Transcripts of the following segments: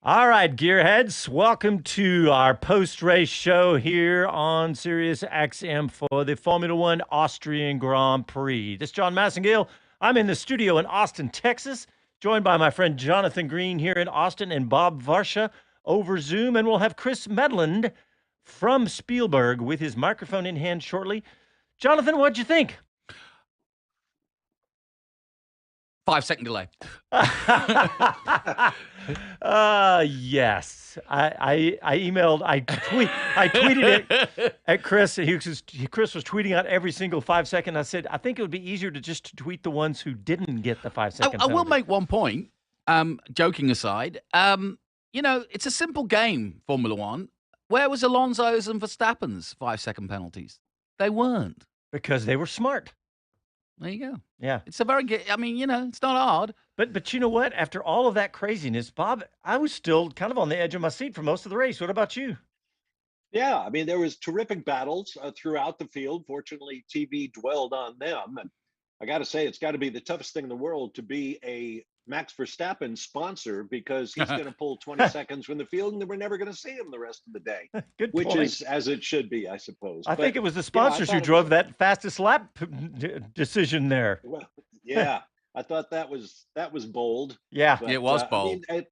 All right, gearheads, welcome to our post-race show here on SiriusXM for the Formula One Austrian Grand Prix. This is John Massengale. I'm in the studio in Austin, Texas, joined by my friend Jonathan Green here in Austin and Bob Varsha over Zoom, and we'll have Chris Medland from Speilberg with his microphone in hand shortly. Jonathan, what'd you think? 5-second delay. Yes. I emailed, I tweeted it at Chris. Chris was tweeting out every single 5 second. I said, I think it would be easier to just tweet the ones who didn't get the 5 second. I will make one point, joking aside. It's a simple game, Formula One. Where was Alonso's and Verstappen's 5-second penalties? They weren't. Because they were smart. There you go. Yeah. It's a very good, it's not hard. But you know what? After all of that craziness, Bob, I was still kind of on the edge of my seat for most of the race. What about you? Yeah, I mean, there was terrific battles throughout the field. Fortunately, TV dwelled on them. And I got to say, it's got to be the toughest thing in the world to be a Max Verstappen sponsor, because he's going to pull 20 seconds from the field and then we're never going to see him the rest of the day. Good which point. is as it should be, I suppose. I think it was the sponsors who drove that fastest lap decision there. Well, yeah, I thought that was bold. Yeah, but, it was bold. I mean,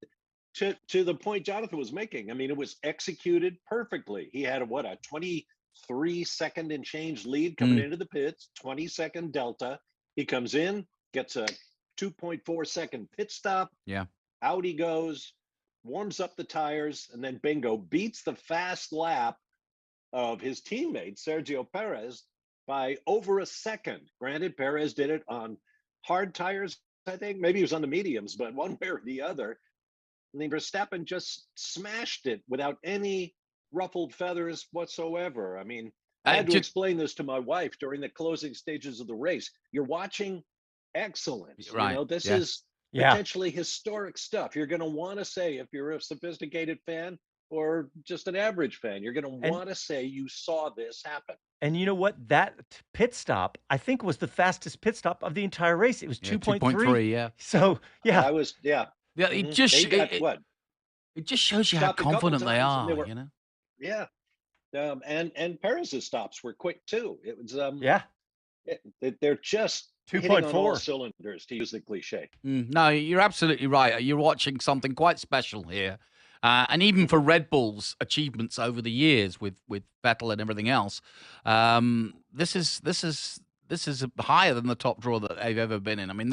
to the point Jonathan was making, I mean, it was executed perfectly. He had a 23-second and change lead coming into the pits, 20-second delta. He comes in, gets a 2.4-second pit stop. Yeah. Out he goes, warms up the tires, and then bingo, beats the fast lap of his teammate, Sergio Perez, by over a second. Granted, Perez did it on hard tires, I think. Maybe he was on the mediums, but one way or the other. And then Verstappen just smashed it without any ruffled feathers whatsoever. I mean, I had to explain this to my wife during the closing stages of the race. You're watching excellence. Right. You know, this is potentially historic stuff. You're going to want to say, if you're a sophisticated fan or just an average fan, you're going to want to say you saw this happen. And you know what? That pit stop, I think, was the fastest pit stop of the entire race. It was 2.3. Yeah. So, yeah. Yeah, it just it just shows you how confident they are, you know? Yeah. And Perez's stops were quick too. It was they're just 2.4 on all cylinders, to use the cliche. No, you're absolutely right. You're watching something quite special here. And even for Red Bull's achievements over the years with Vettel and everything else, this is higher than the top draw that they've ever been in. I mean,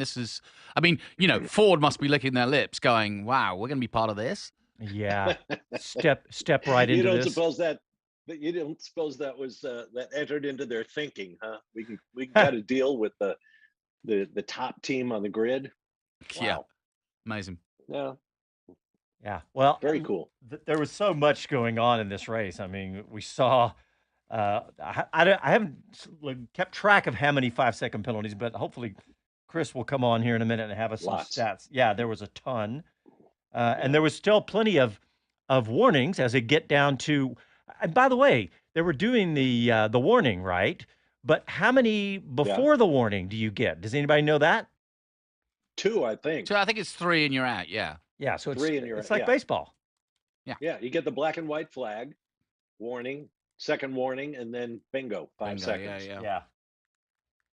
Ford must be licking their lips going, wow, we're going to be part of this. Yeah. Step right into this. You don't suppose that was that entered into their thinking, huh? We got to deal with the top team on the grid. Wow. Yeah. Amazing. Yeah. Yeah. Well, very cool. There was so much going on in this race. I mean, we saw, I haven't kept track of how many 5-second penalties, but hopefully Chris will come on here in a minute and have us some stats. Yeah, there was a ton. And there was still plenty of warnings as they get down to, and by the way, they were doing the warning, right? But how many before the warning do you get? Does anybody know that? 2, I think. So I think it's 3 and you're out. Yeah. Yeah. So it's like yeah. baseball. Yeah. Yeah. You get the black and white flag, warning, second warning, and then bingo, 5 seconds.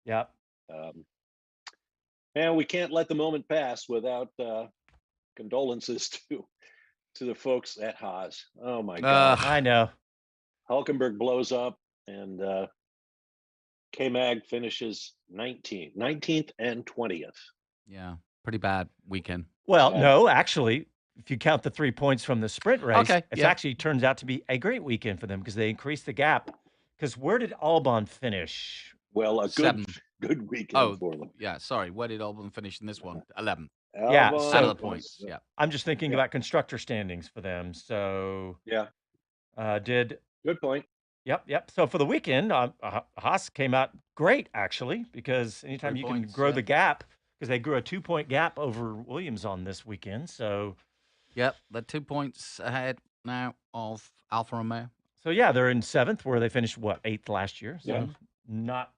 Yeah. And we can't let the moment pass without condolences to the folks at Haas. Oh my God. I know. Hulkenberg blows up, and K-Mag finishes 19th and 20th. Yeah, pretty bad weekend. Well, no, actually, if you count the 3 points from the sprint race, it actually turns out to be a great weekend for them because they increased the gap. Because where did Albon finish? Well, a good weekend for them. Yeah, sorry. Where did Albon finish in this one? 11th. Yeah, out of the points. Yeah, I'm just thinking about constructor standings for them. So good point. Yep. So for the weekend, Haas came out great actually, because anytime you can grow the gap, because they grew a 2-point gap over Williams on this weekend. So, yep, they're 2 points ahead now of Alfa Romeo. So yeah, they're in 7th, where they finished 8th last year. So not.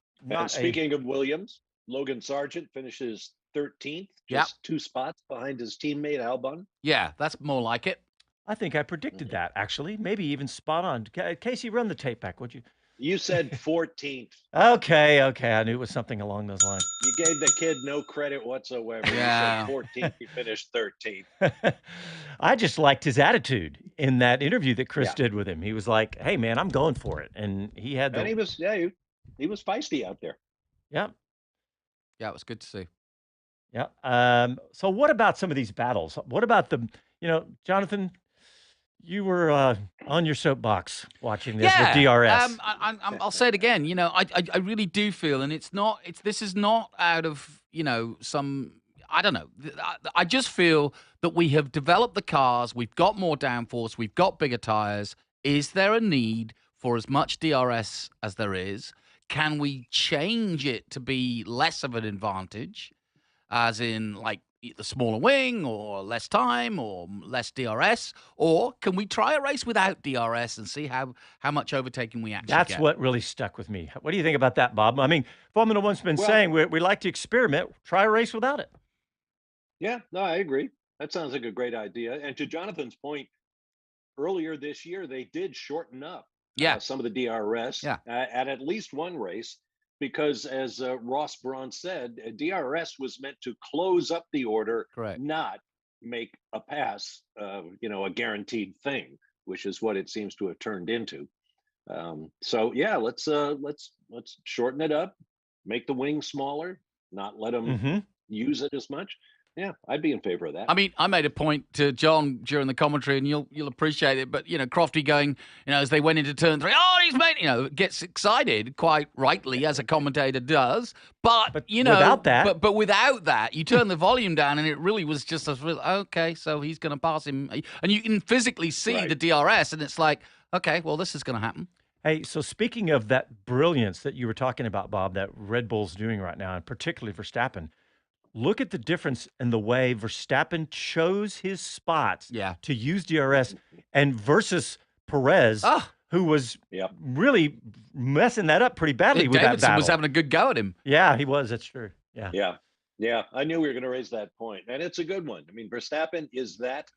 Speaking of Williams, Logan Sargent finishes 13th, just 2 spots behind his teammate Albon. Yeah, that's more like it. I think I predicted that, actually. Maybe even spot on. Casey, run the tape back, would you? You said 14th. Okay. I knew it was something along those lines. You gave the kid no credit whatsoever. Yeah. You said 14th. He finished 13th. I just liked his attitude in that interview that Chris did with him. He was like, "Hey, man, I'm going for it," and he had the. And he was feisty out there. Yeah. Yeah, it was good to see. Yeah. So what about some of these battles? What about Jonathan? You were on your soapbox watching this with DRS. I'll say it again. I really do feel, and this is not out of some. I don't know. I just feel that we have developed the cars. We've got more downforce. We've got bigger tires. Is there a need for as much DRS as there is? Can we change it to be less of an advantage, as in like the smaller wing or less time or less DRS? Or can we try a race without DRS and see how much overtaking we actually get? That's what really stuck with me. What do you think about that, Bob? I mean, Formula One's been saying we like to experiment. Try a race without it. Yeah, no, I agree. That sounds like a great idea. And to Jonathan's point, earlier this year, they did shorten up some of the DRS at least one race, because as Ross Braun said, DRS was meant to close up the order, not make a pass, a guaranteed thing, which is what it seems to have turned into. So yeah, let's shorten it up, make the wing smaller, not let them use it as much. Yeah, I'd be in favor of that. I mean, I made a point to John during the commentary, and you'll appreciate it. But Crofty going, as they went into turn 3, he's made, gets excited quite rightly, as a commentator does. But without that, but without that, you turn the volume down, and it really was just okay. So he's going to pass him, and you can physically see the DRS, and it's like, okay, well, this is going to happen. Hey, so speaking of that brilliance that you were talking about, Bob, that Red Bull's doing right now, and particularly Verstappen. Look at the difference in the way Verstappen chose his spots to use DRS and versus Perez, who was really messing that up pretty badly with that battle. Was having a good go at him. Yeah, he was. That's true. Yeah. I knew we were going to raise that point, and it's a good one. I mean, Verstappen is that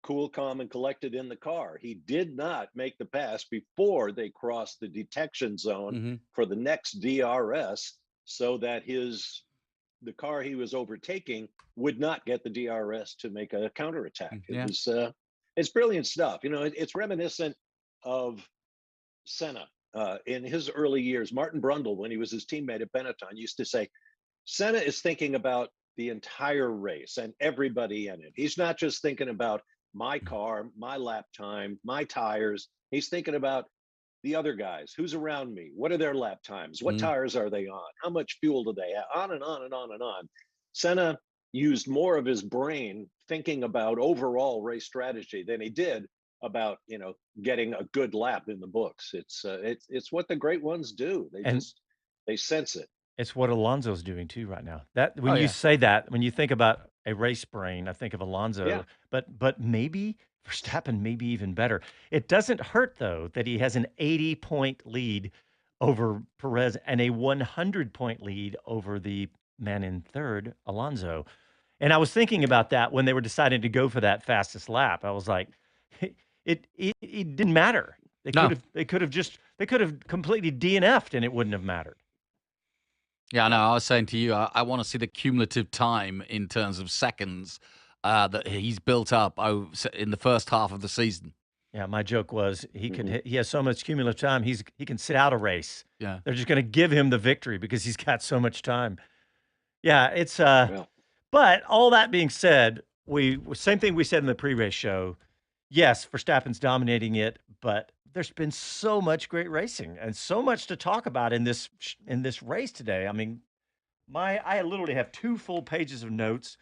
cool, calm, and collected in the car. He did not make the pass before they crossed the detection zone for the next DRS, so that the car he was overtaking would not get the DRS to make a counterattack. It's brilliant stuff. It's reminiscent of Senna in his early years. Martin Brundle, when he was his teammate at Benetton, used to say, Senna is thinking about the entire race and everybody in it. He's not just thinking about my car, my lap time, my tires. He's thinking about the other guys, who's around me, what are their lap times, what tires are they on, how much fuel do they have, on and on and on and on. Senna used more of his brain thinking about overall race strategy than he did about getting a good lap in the books. It's what the great ones do. They sense it. It's what Alonso's doing too right now. That when you say that, when you think about a race brain, I think of Alonso, but maybe Verstappen may be even better. It doesn't hurt, though, that he has an 80-point lead over Perez and a 100-point lead over the man in third, Alonso. And I was thinking about that when they were deciding to go for that fastest lap. I was like, it didn't matter. They could have completely DNF'd and it wouldn't have mattered. Yeah, no, I was saying to you, I want to see the cumulative time in terms of seconds that he's built up in the first half of the season. Yeah, my joke was he has so much cumulative time, he can sit out a race. Yeah, they're just going to give him the victory because he's got so much time. Yeah, it's but all that being said, same thing we said in the pre-race show. Yes, Verstappen's dominating it, but there's been so much great racing and so much to talk about in this race today. I mean, I literally have 2 full pages of notes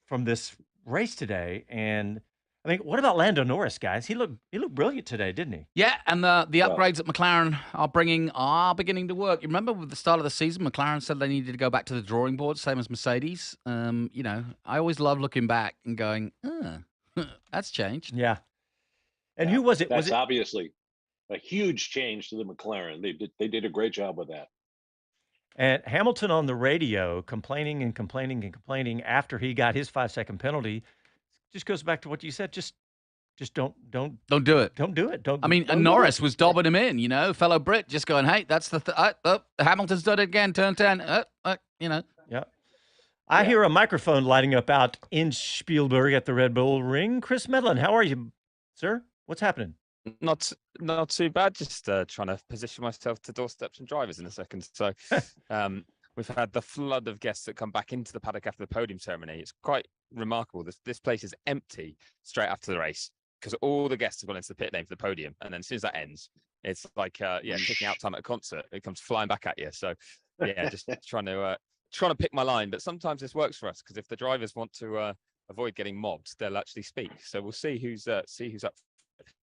from this race today, and I mean, what about Lando Norris, guys? He looked brilliant today, didn't he? Yeah, and the upgrades that McLaren are beginning to work. You remember with the start of the season, McLaren said they needed to go back to the drawing board, same as Mercedes. I always love looking back and going, that's changed. Yeah. And who was it? That's obviously a huge change to the McLaren. They did a great job with that. And Hamilton on the radio complaining after he got his 5-second penalty, just goes back to what you said. Just don't do it. Don't do it. Don't. I mean, don't Norris was dobbing him in, fellow Brit, just going, hey, that's Hamilton's done it again, turn 10, Yeah. I hear a microphone lighting up out in Speilberg at the Red Bull Ring. Chris Medland, how are you, sir? What's happening? Not too bad. Just trying to position myself to doorstep some drivers in a second. So we've had the flood of guests that come back into the paddock after the podium ceremony. It's quite remarkable. This place is empty straight after the race because all the guests have gone into the pit lane for the podium. And then as soon as that ends, it's like, kicking out time at a concert. It comes flying back at you. So, just trying to pick my line. But sometimes this works for us because if the drivers want to avoid getting mobbed, they'll actually speak. So we'll see who's up.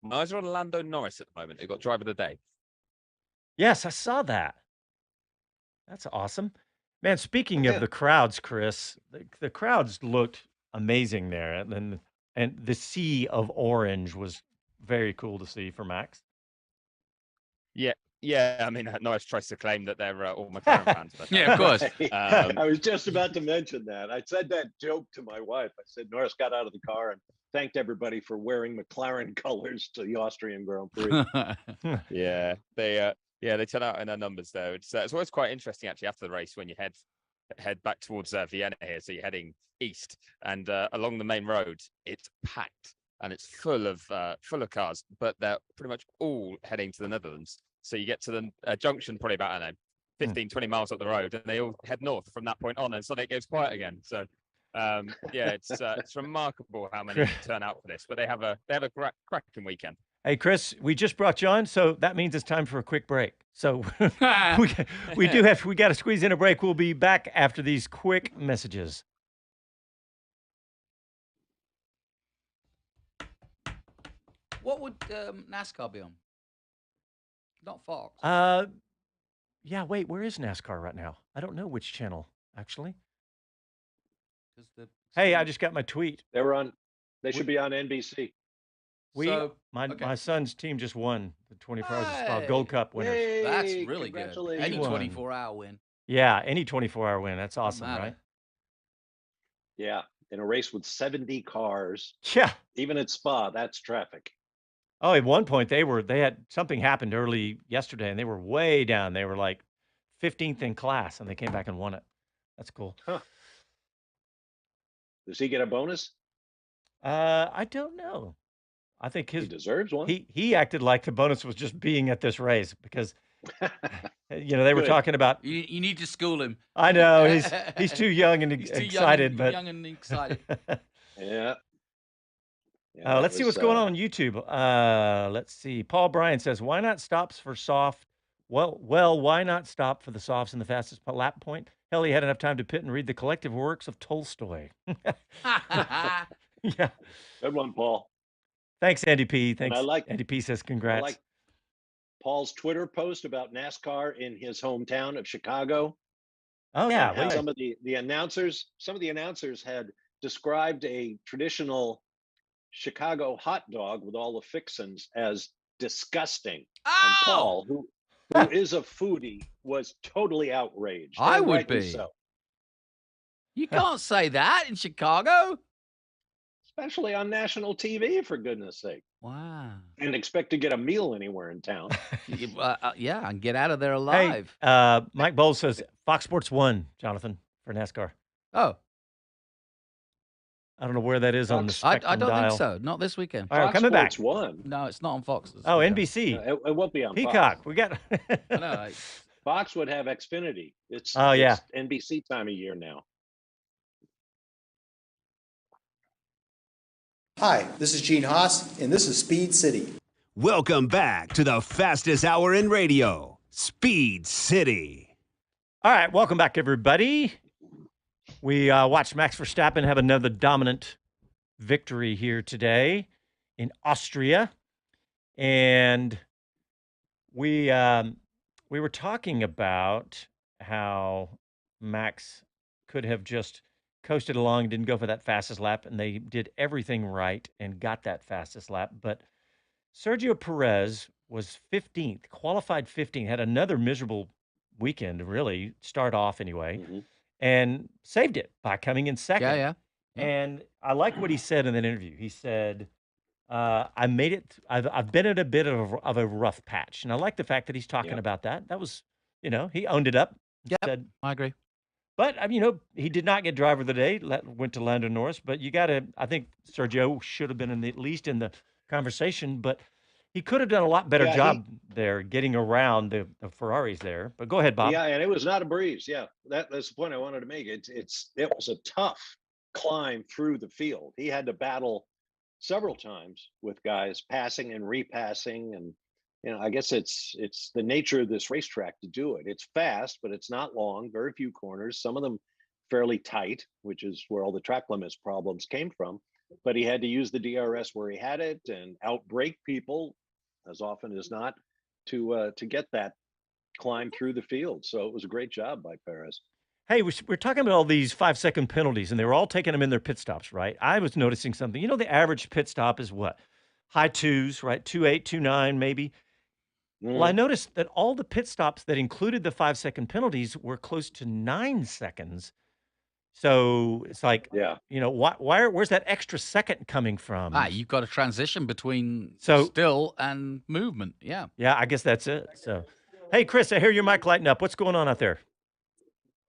My eyes are on Lando Norris at the moment, who got driver of the day. Yes, I saw that. That's awesome. Man, speaking of the crowds, Chris, the crowds looked amazing there. And the sea of orange was very cool to see for Max. Yeah. I mean, Norris tries to claim that they're all McLaren fans. But yeah, of course. I was just about to mention that. I said that joke to my wife. I said Norris got out of the car and thanked everybody for wearing McLaren colors to the Austrian Grand Prix. Yeah, they turn out in their numbers though. It's always quite interesting actually after the race when you head back towards Vienna here. So you're heading east, and along the main road, it's packed and it's full of cars, but they're pretty much all heading to the Netherlands. So you get to the junction probably about, I don't know, 15, 20 miles up the road, and they all head north from that point on, and suddenly it goes quiet again. So, it's remarkable how many turn out for this, but they have a cracking weekend. Hey, Chris, we just brought you on, so that means it's time for a quick break. So we got to squeeze in a break. We'll be back after these quick messages. What would NASCAR be on? Not Fox. Yeah, wait, where is NASCAR right now? I don't know which channel, actually. Hey, I just got my tweet. They should be on NBC. My son's team just won the 24 Hours of Spa Gold Cup winners. Hey, that's really good. Any 24-hour win. Yeah, any 24-hour win. That's awesome, right? Yeah, in a race with 70 cars. Yeah. Even at Spa, that's traffic. Oh, at one point they had something happened early yesterday, and they were way down. They were like 15th in class, and they came back and won it. That's cool. Huh. Does he get a bonus? I don't know. I think he deserves one. He acted like the bonus was just being at this race because they were talking about. You need to school him. I know he's too young and excited, young and excited. Yeah. Let's see what's going on YouTube. Let's see. Paul Bryan says, "Why not stops for soft? Well, why not stop for the softs in the fastest lap point? Hell, he had enough time to pit and read the collective works of Tolstoy." Yeah. Good one, Paul. Thanks, Andy P. Thanks. Andy P says, "Congrats." I like Paul's Twitter post about NASCAR in his hometown of Chicago. Oh yeah. How some of the announcers had described a traditional Chicago hot dog with all the fixins as disgusting. Oh! And Paul, who is a foodie, was totally outraged. I would be. So. You can't say that in Chicago. Especially on national TV, for goodness sake. Wow. And expect to get a meal anywhere in town. Yeah, and get out of there alive. Hey, Mike Bowles says, Fox Sports 1, Jonathan, for NASCAR. Oh. I don't know where that is on the Spectrum I don't dial. think so. Not this weekend. All right, coming back. Fox Sports 1. No, it's not on Fox. Oh, NBC. No, it won't be on Peacock. Fox. We got. I know. Fox would have Xfinity. It's NBC time of year now. Hi, this is Gene Haas, and this is Speed City. Welcome back to the fastest hour in radio, Speed City. All right, welcome back, everybody. We watched Max Verstappen have another dominant victory here today in Austria, and we were talking about how Max could have just coasted along, didn't go for that fastest lap, and they did everything right and got that fastest lap. But Sergio Perez was 15th, qualified 15th, had another miserable weekend, really, start off anyway, and saved it by coming in second. Yeah. And I like what he said in that interview. He said, "I made it. I've been in a bit of a rough patch," and I like the fact that he's talking about that. That was, he owned it up. Yeah, Said, I agree. but he did not get driver of the day. Went to Lando Norris. But you got to. I think Sergio should have been at least in the conversation. But he could have done a lot better job there getting around the Ferraris there. But go ahead, Bob. Yeah, and it was not a breeze. Yeah, that's the point I wanted to make. It was a tough climb through the field. He had to battle several times with guys passing and repassing, and I guess it's the nature of this racetrack to do it. It's fast, but it's not long. Very few corners. Some of them fairly tight, which is where all the track limits problems came from. But he had to use the DRS where he had it and outbrake people as often as not to get that climb through the field. So it was a great job by Perez. Hey, we're talking about all these 5-second penalties, and they were all taking them in their pit stops, right? I was noticing something. The average pit stop is what? High twos, right? 2.8, 2.9, maybe. Well, I noticed that all the pit stops that included the 5-second penalties were close to 9 seconds. So it's like, where's that extra second coming from? You've got a transition between still and movement. Yeah. Yeah, I guess that's it. So, hey, Chris, I hear your mic lighting up. What's going on out there?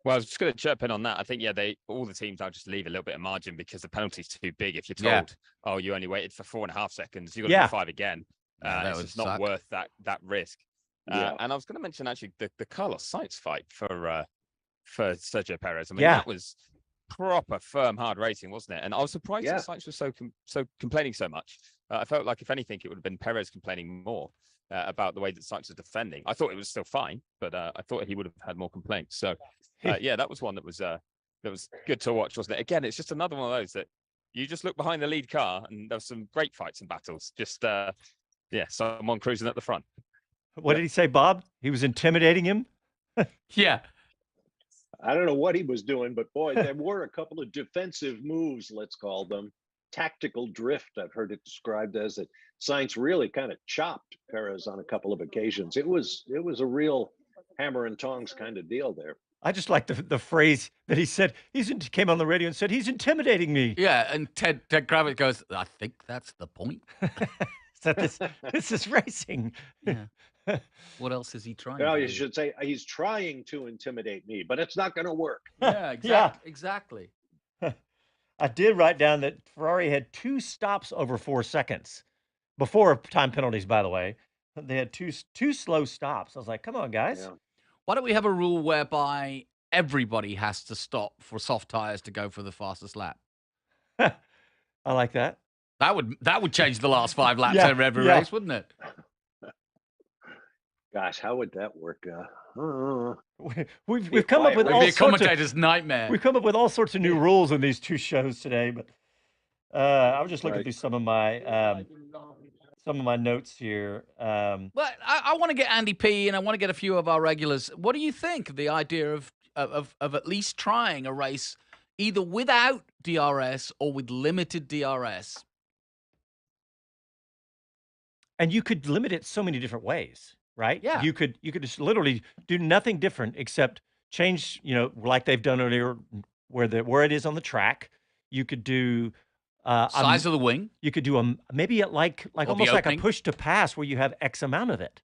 Well, I was just going to chirp in on that. I think, all the teams now just leave a little bit of margin because the penalty's too big. If you're told, oh, you only waited for 4.5 seconds, you've got to do 5 again. It's just not worth that risk. And I was going to mention actually the Carlos Sainz fight for Sergio Perez. I mean, that was proper firm, hard racing, wasn't it? And I was surprised that Sainz was so complaining so much. I felt like if anything, it would have been Perez complaining more about the way that Sainz was defending. I thought it was still fine, but I thought he would have had more complaints. So that was one that was good to watch, wasn't it? Again, it's just another one of those that you just look behind the lead car, and there was some great fights and battles. Just someone cruising at the front. What did he say, Bob? He was intimidating him? Yeah. I don't know what he was doing, but boy, there were a couple of defensive moves, let's call them. Tactical drift, I've heard it described as it. Sainz really kind of chopped Perez on a couple of occasions. It was a real hammer and tongs kind of deal there. I just like the phrase that he said. Came on the radio and said, he's intimidating me. Yeah, and Ted Kravitz goes, I think that's the point. That this is racing. Yeah. What else is he trying? No, you should say he's trying to intimidate me, but it's not going to work. Yeah, exactly. I did write down that Ferrari had 2 stops over 4 seconds before time penalties. By the way, they had two slow stops. I was like, come on, guys. Yeah. Why don't we have a rule whereby everybody has to stop for soft tires to go for the fastest lap? I like that. That would change the last 5 laps over every race, wouldn't it? Gosh, how would that work? We've come up with all sorts of commentator's nightmare. We've come up with all sorts of new rules in these 2 shows today, but I was just looking through some of my notes here. Well, I want to get Andy P, and I want to get a few of our regulars. What do you think of the idea of at least trying a race either without DRS or with limited DRS? And you could limit it so many different ways, right? Yeah. You could just literally do nothing different except change, like they've done earlier, where it is on the track. You could do size of the wing. You could do maybe like almost like a push to pass where you have X amount of it.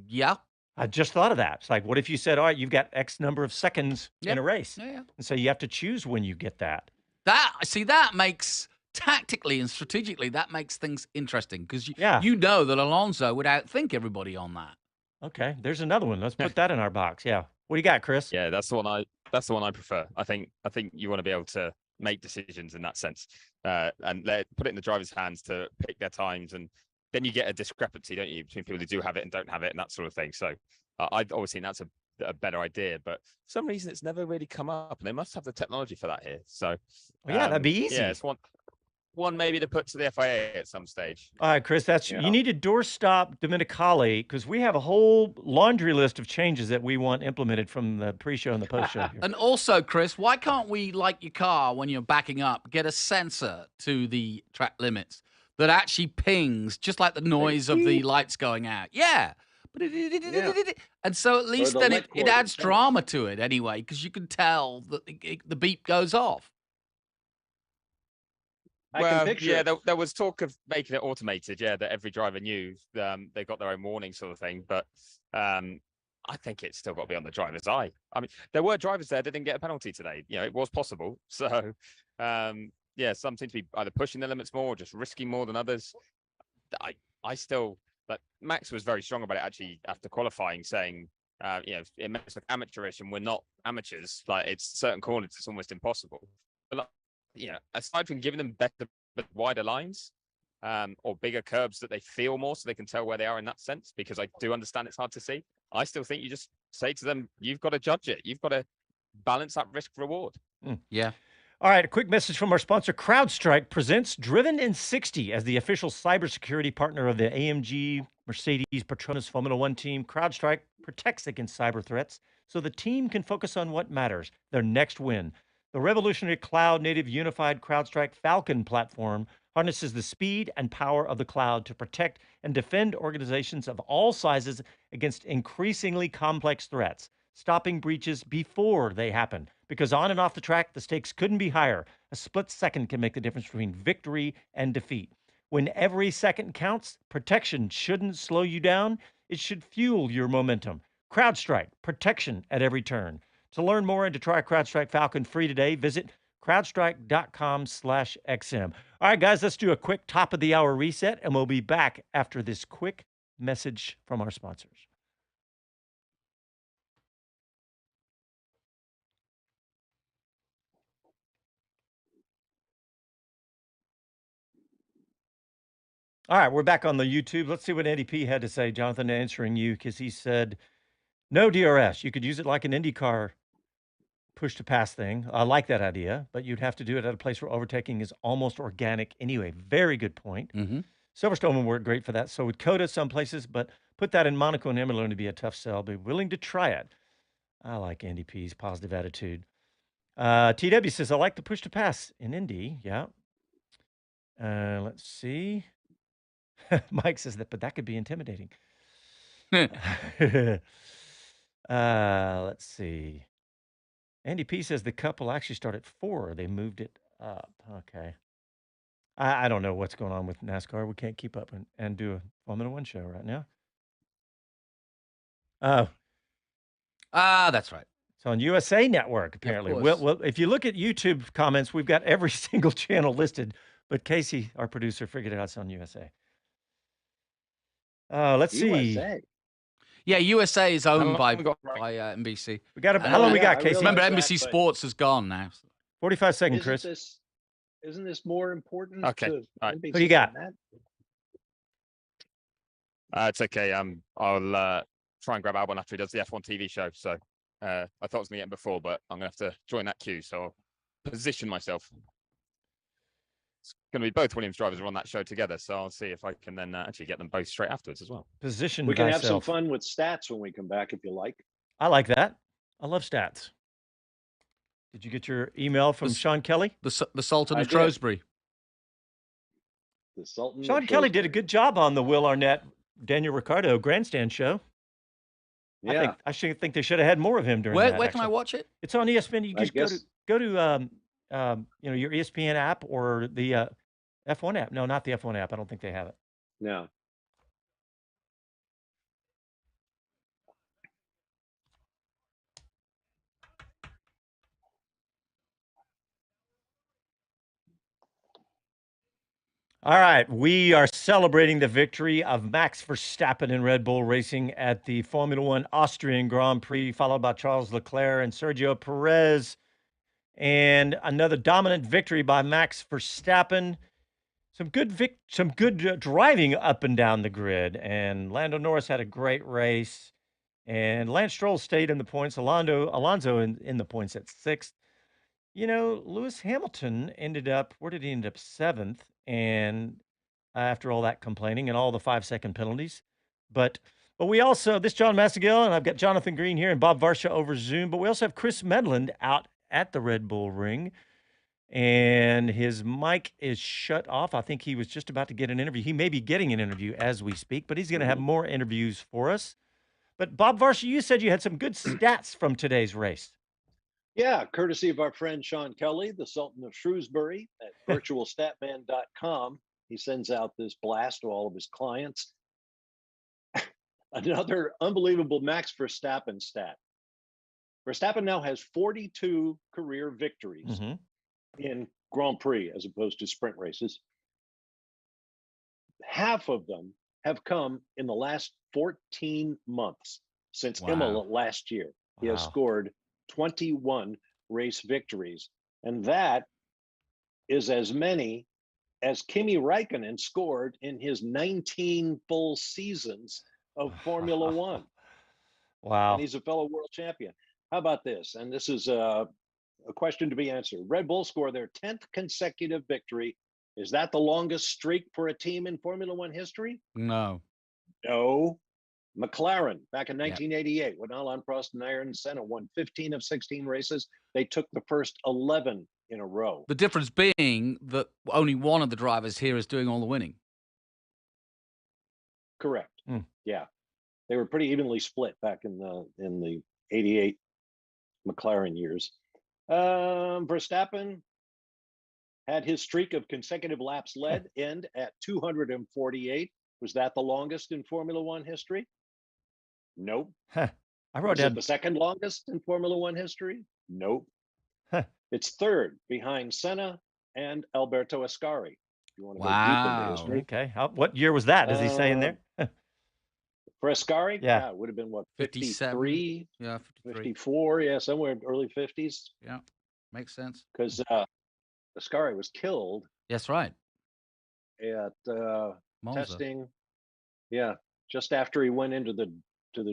Yeah. I just thought of that. It's like, what if you said, all right, you've got X number of seconds in a race. Yeah. And so you have to choose when you get that. That makes tactically and strategically, that makes things interesting because you know that Alonso would outthink everybody on that. Okay, there's another one. Let's put that in our box. Yeah. What do you got, Chris? Yeah, that's the one I prefer. I think you want to be able to make decisions in that sense, and put it in the driver's hands to pick their times, and then you get a discrepancy, don't you, between people who do have it and don't have it, and that sort of thing. So I've always seen that's a better idea, but for some reason it's never really come up, and they must have the technology for that here. So that'd be easy. Yeah, it's one maybe to put to the FIA at some stage. All right, Chris, you need to doorstop Domenicali because we have a whole laundry list of changes that we want implemented from the pre-show and the post-show. And also, Chris, why can't we, like your car when you're backing up, get a sensor to the track limits that actually pings just like the noise of the lights going out? Yeah. And so at least then it adds drama to it anyway, because you can tell that the beep goes off. I can picture yeah, it. there was talk of making it automated. Yeah, that every driver knew they got their own warning sort of thing. But I think it's still got to be on the driver's eye. I mean, there were drivers there that didn't get a penalty today. You know, it was possible. So yeah, some seem to be either pushing the limits more or just risking more than others. I still, but Max was very strong about it actually after qualifying, saying, you know, it makes us look amateurish and we're not amateurs. Like it's certain corners, it's almost impossible. But like, you know, aside from giving them better, wider lines or bigger curbs that they feel more so they can tell where they are in that sense, because I do understand it's hard to see. I still think you just say to them, you've got to judge it. You've got to balance that risk reward. Yeah. All right, a quick message from our sponsor. CrowdStrike presents Driven in 60 as the official cybersecurity partner of the AMG Mercedes Petronas Formula One team. CrowdStrike protects against cyber threats so the team can focus on what matters, their next win. The revolutionary cloud-native unified CrowdStrike Falcon platform harnesses the speed and power of the cloud to protect and defend organizations of all sizes against increasingly complex threats, stopping breaches before they happen. Because on and off the track, the stakes couldn't be higher. A split second can make the difference between victory and defeat. When every second counts, protection shouldn't slow you down. It should fuel your momentum. CrowdStrike, protection at every turn. To learn more and to try CrowdStrike Falcon free today, visit crowdstrike.com/XM. All right, guys, let's do a quick top of the hour reset, and we'll be back after this quick message from our sponsors. All right, we're back on the YouTube. Let's see what Eddie P had to say, Jonathan, answering you, because he said, no DRS. You could use it like an IndyCar push-to-pass thing. I like that idea, but you'd have to do it at a place where overtaking is almost organic anyway. Very good point. Silverstone would work great for that. So would Coda some places, but put that in Monaco and Imola to be a tough sell. Be willing to try it. I like Andy P's positive attitude. TW says, I like the push-to-pass in Indy. Yeah. Let's see. Mike says that, but that could be intimidating. Let's see. Andy P says the cup will actually start at 4. They moved it up. Okay. I don't know what's going on with NASCAR. We can't keep up and do a Formula One show right now. That's right. It's on USA Network, apparently. Yeah, well, if you look at YouTube comments, we've got every single channel listed, but Casey, our producer, figured it out. It's on USA. Let's see. USA. Yeah, USA is owned by NBC. We got how long we got, Casey? Remember, NBC Sports is gone now. 45 seconds, Chris. Isn't this more important? Okay. To right. NBC What do you got? It's okay. I'll try and grab Albon after he does the F1 TV show. So I thought I was going to get him before, but I'm going to have to join that queue. So I'll position myself. It's going to be both Williams drivers are on that show together. So I'll see if I can then actually get them both straight afterwards as well. Position We can thyself. have some fun with stats when we come back if you like. I like that. I love stats. Did you get your email from Sean Kelly? The Sultan of did. Shrewsbury. The Sultan. Sean Kelly did a good job on the Will Arnett, Daniel Ricciardo grandstand show. Yeah. I think they should have had more of him during Where that. can I watch it? It's on ESPN. You just go to your ESPN app or the F1 app. No, not the F1 app. I don't think they have it. No. All right, we are celebrating the victory of Max Verstappen in Red Bull Racing at the Formula One Austrian Grand Prix, followed by Charles Leclerc and Sergio Perez. And another dominant victory by Max Verstappen. Some good driving up and down the grid. And Lando Norris had a great race. And Lance Stroll stayed in the points. Alonso in the points at 6th. You know, Lewis Hamilton ended up, where did he end up? 7th. And after all that complaining and all the 5-second penalties. But we also, this John Massagill, and I've got Jonathan Green here and Bob Varsha over Zoom, but we also have Chris Medland out at the Red Bull Ring. And his mic is shut off. I think he was just about to get an interview. He may be getting an interview as we speak, but he's going to have more interviews for us. But Bob Varsha, you said you had some good stats from today's race. Yeah, courtesy of our friend Sean Kelly, the Sultan of Shrewsbury at virtualstatman.com. He sends out this blast to all of his clients. Another unbelievable Max Verstappen stat. Verstappen now has 42 career victories in Grand Prix as opposed to sprint races. Half of them have come in the last 14 months since Imola last year. He has scored 21 race victories, and that is as many as Kimi Räikkönen scored in his 19 full seasons of Formula One. Wow. And he's a fellow world champion. How about this? And this is a question to be answered. Red Bull scored their 10th consecutive victory. Is that the longest streak for a team in Formula One history? No. No. McLaren, back in 1988, when Alain Prost and Ayrton Senna won 15 of 16 races, they took the first 11 in a row. The difference being that only one of the drivers here is doing all the winning. Correct. Yeah. They were pretty evenly split back in the 88 McLaren years. Verstappen had his streak of consecutive laps led end at 248. Was that the longest in Formula One history? Nope. I wrote Was down it the second longest in Formula One history? Nope. It's third behind Senna and Alberto Ascari. If you want to go deep into history. Okay. What year was that? Does he say in there? For Ascari? Yeah. It would have been what, 57? 53? Yeah, 53. 54, yeah, somewhere in early 50s. Yeah, makes sense. Because Ascari was killed That's right. at Monza. testing. Yeah, just after he went into the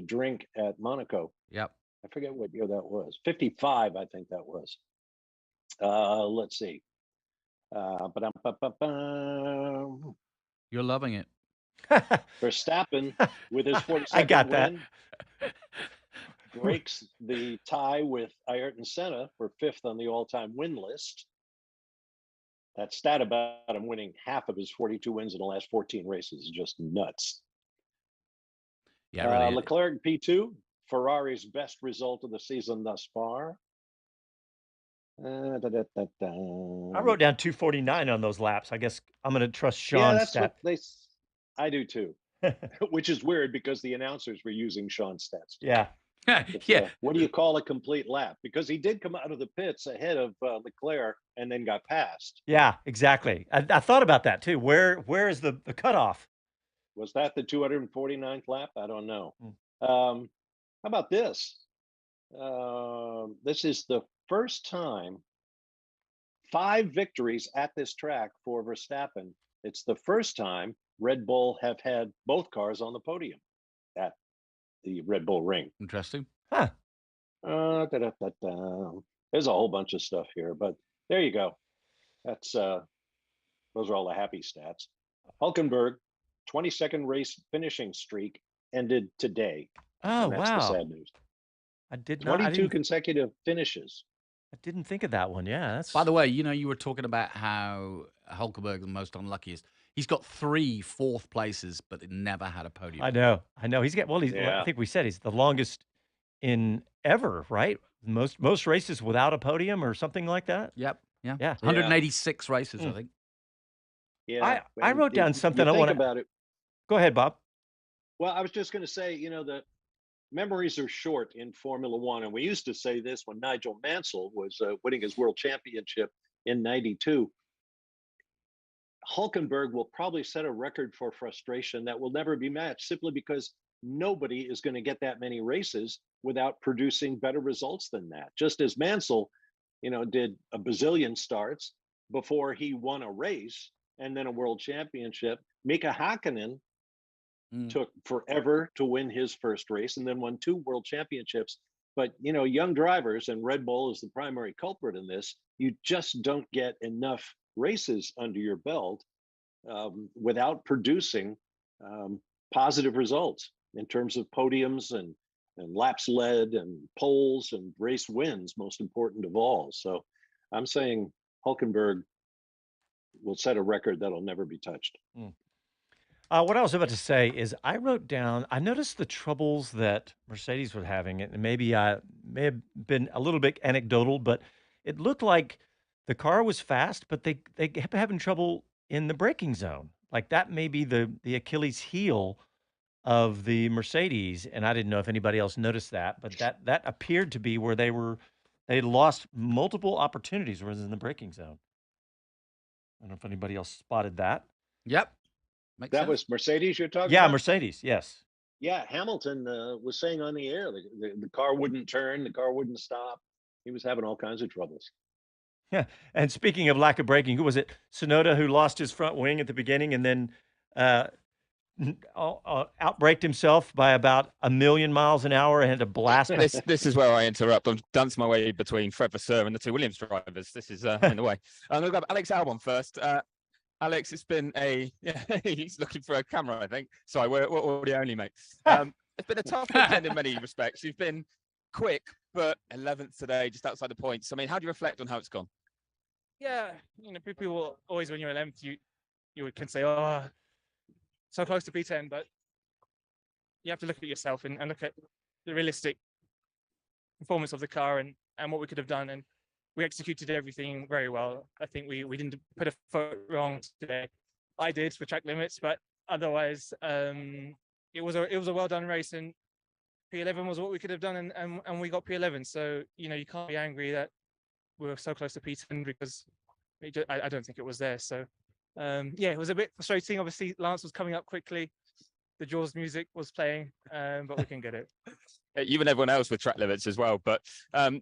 drink at Monaco. Yep. I forget what year that was. 55, I think that was. Let's see. You're loving it. Verstappen, with his 42nd I got that. win, breaks the tie with Ayrton Senna for 5th on the all-time win list. That stat about him winning half of his 42 wins in the last 14 races is just nuts. Yeah, really. Leclerc P2, Ferrari's best result of the season thus far. I wrote down 249 on those laps. I guess I'm going to trust Sean's stat. I do too, which is weird because the announcers were using Sean's stats. Yeah. Yeah. What do you call a complete lap? Because he did come out of the pits ahead of Leclerc and then got passed. Yeah, exactly. I thought about that too. Where is the cutoff? Was that the 249th lap? I don't know. How about this? This is the first time 5 victories at this track for Verstappen. It's the first time Red Bull have had both cars on the podium at the Red Bull Ring. Interesting. Huh. There's a whole bunch of stuff here, but there you go. That's those are all the happy stats. Hulkenberg, 22nd race finishing streak ended today. Oh, that's wow. the sad news. I did not. 22 consecutive finishes. I didn't think of that one. Yeah. That's... By the way, you were talking about how Hulkenberg the most unluckiest. He's got 3 fourth places, but it never had a podium. I know. He's got. Well, I think we said he's the longest in ever, right? Most races without a podium or something like that. Yep. Yeah. Yeah. 186 races, I think. Yeah. I wrote down something I want to. About it. Go ahead, Bob. Well, I was just going to say, the memories are short in Formula One. And we used to say this when Nigel Mansell was winning his world championship in '92. Hulkenberg will probably set a record for frustration that will never be matched simply because nobody is going to get that many races without producing better results than that. Just as Mansell, did a bazillion starts before he won a race and then a world championship. Mika Hakkinen took forever to win his first race and then won 2 world championships. But, young drivers, and Red Bull is the primary culprit in this, you just don't get enough races under your belt without producing positive results in terms of podiums and laps led and poles and race wins, most important of all. So I'm saying Hulkenberg will set a record that'll never be touched. What I was about to say is I wrote down, I noticed the troubles that Mercedes was having, and maybe I may have been a little bit anecdotal, but it looked like the car was fast, but they kept having trouble in the braking zone. Like that may be the Achilles heel of the Mercedes, and I didn't know if anybody else noticed that, but that appeared to be where they lost multiple opportunities was in the braking zone. I don't know if anybody else spotted that. Yep. Makes That sense. was Mercedes you're talking Yeah, about? Mercedes, yes. Yeah, Hamilton was saying on the air the car wouldn't turn, the car wouldn't stop. He was having all kinds of troubles. Yeah, and speaking of lack of braking, who was it? Sonoda, who lost his front wing at the beginning and then outbraked himself by about 1,000,000 miles an hour and had to blast. This is where I interrupt. I'm dancing my way between Fred Vasseur and the two Williams drivers. This is I'm in the way. I'm going to grab Alex Albon first. Alex, it's been he's looking for a camera, I think. Sorry, we're audio only, mate. It's been a tough weekend in many respects. You've been quick, but 11th today, just outside the points. I mean, how do you reflect on how it's gone? Yeah, people always, when you're 11th, you can say, oh, so close to P10, but you have to look at yourself and look at the realistic performance of the car and what we could have done. And we executed everything very well. I think we didn't put a foot wrong today. I did for track limits, but otherwise, it was a well done race, and P11 was what we could have done, and we got P11. So you can't be angry that we were so close to P10 because I don't think it was there. So yeah, it was a bit frustrating. Obviously, Lance was coming up quickly. The Jaws music was playing, but we can get it. You and everyone else with track limits as well. But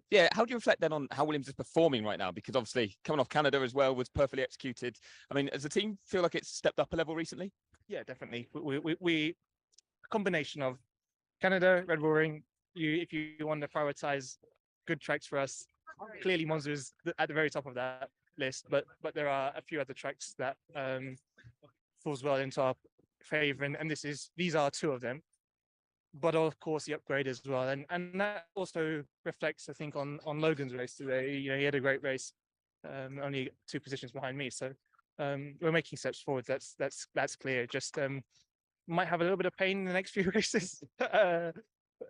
yeah, how do you reflect then on how Williams is performing right now? Because obviously coming off Canada as well was perfectly executed. I mean, does the team feel like it's stepped up a level recently? Yeah, definitely. We a combination of Canada, Red Bull Ring. If you want to prioritize good tracks for us, clearly Monza is at the very top of that list. But there are a few other tracks that falls well into our favor, and these are two of them. But of course the upgrade as well, and that also reflects, I think, on Logan's race today. He had a great race, only 2 positions behind me. So we're making steps forward. That's clear. Just might have a little bit of pain in the next few races.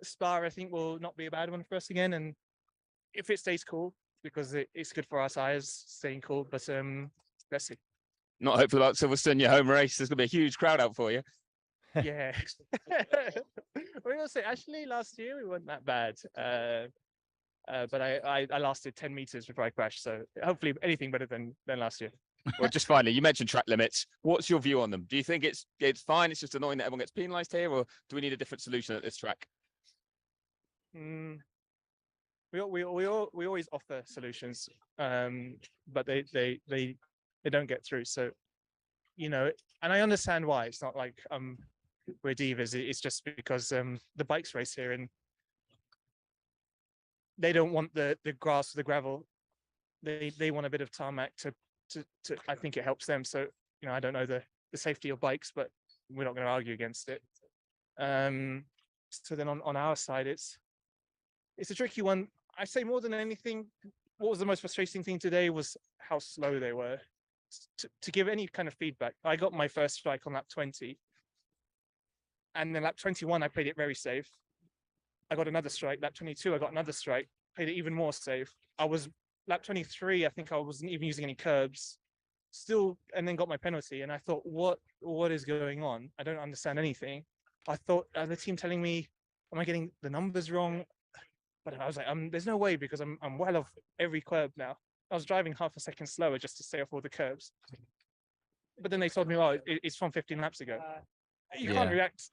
Spa, I think, will not be a bad one for us again, and if it stays cool, because it's good for our tires staying cool. But let's see. Not hopeful about Silverstone, your home race. There's going to be a huge crowd out for you. Yeah. We will say, actually, last year we weren't that bad. But I lasted 10 meters before I crashed. So hopefully anything better than last year. Well, just finally, you mentioned track limits. What's your view on them? Do you think it's fine? It's just annoying that everyone gets penalised here, or do we need a different solution at this track? We always offer solutions, but they don't get through. So, and I understand why. It's not like we're divas. It's just because the bikes race here, and they don't want the grass or the gravel. They want a bit of tarmac to I think it helps them. So I don't know the safety of bikes, but we're not going to argue against it. So then on our side, it's a tricky one. I say more than anything, what was the most frustrating thing today was how slow they were. To give any kind of feedback, I got my first strike on lap 20, and then lap 21 I played it very safe. I got another strike. Lap 22 I got another strike, played it even more safe. I was lap 23, I think I wasn't even using any curbs still, and then got my penalty, and I thought, what is going on? I don't understand anything. I thought, are the team telling me, am I getting the numbers wrong? But I was like, there's no way, because I'm well off every curb now. I was driving half a second slower just to stay off all the curbs. But then they told me, oh, it's from 15 laps ago. You can't react.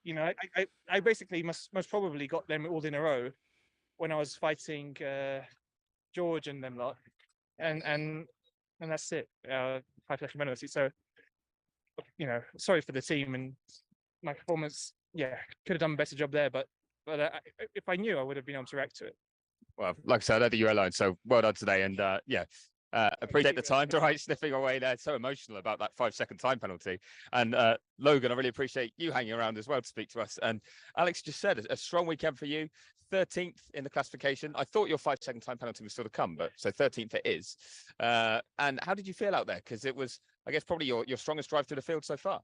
I basically most probably got them all in a row when I was fighting George and them lot, and that's it. 5-second penalty. So, sorry for the team and my performance. Yeah, could have done a better job there, but if I knew, I would have been able to react to it. Well, like I said, I don't think you're alone. So well done today, and appreciate the time to sniffing away there. So emotional about that 5-second time penalty. And Logan, I really appreciate you hanging around as well to speak to us. And Alex just said a strong weekend for you, 13th in the classification. I thought your 5-second time penalty was still to come, but so 13th it is. And how did you feel out there? Because it was, I guess, probably your strongest drive through the field so far.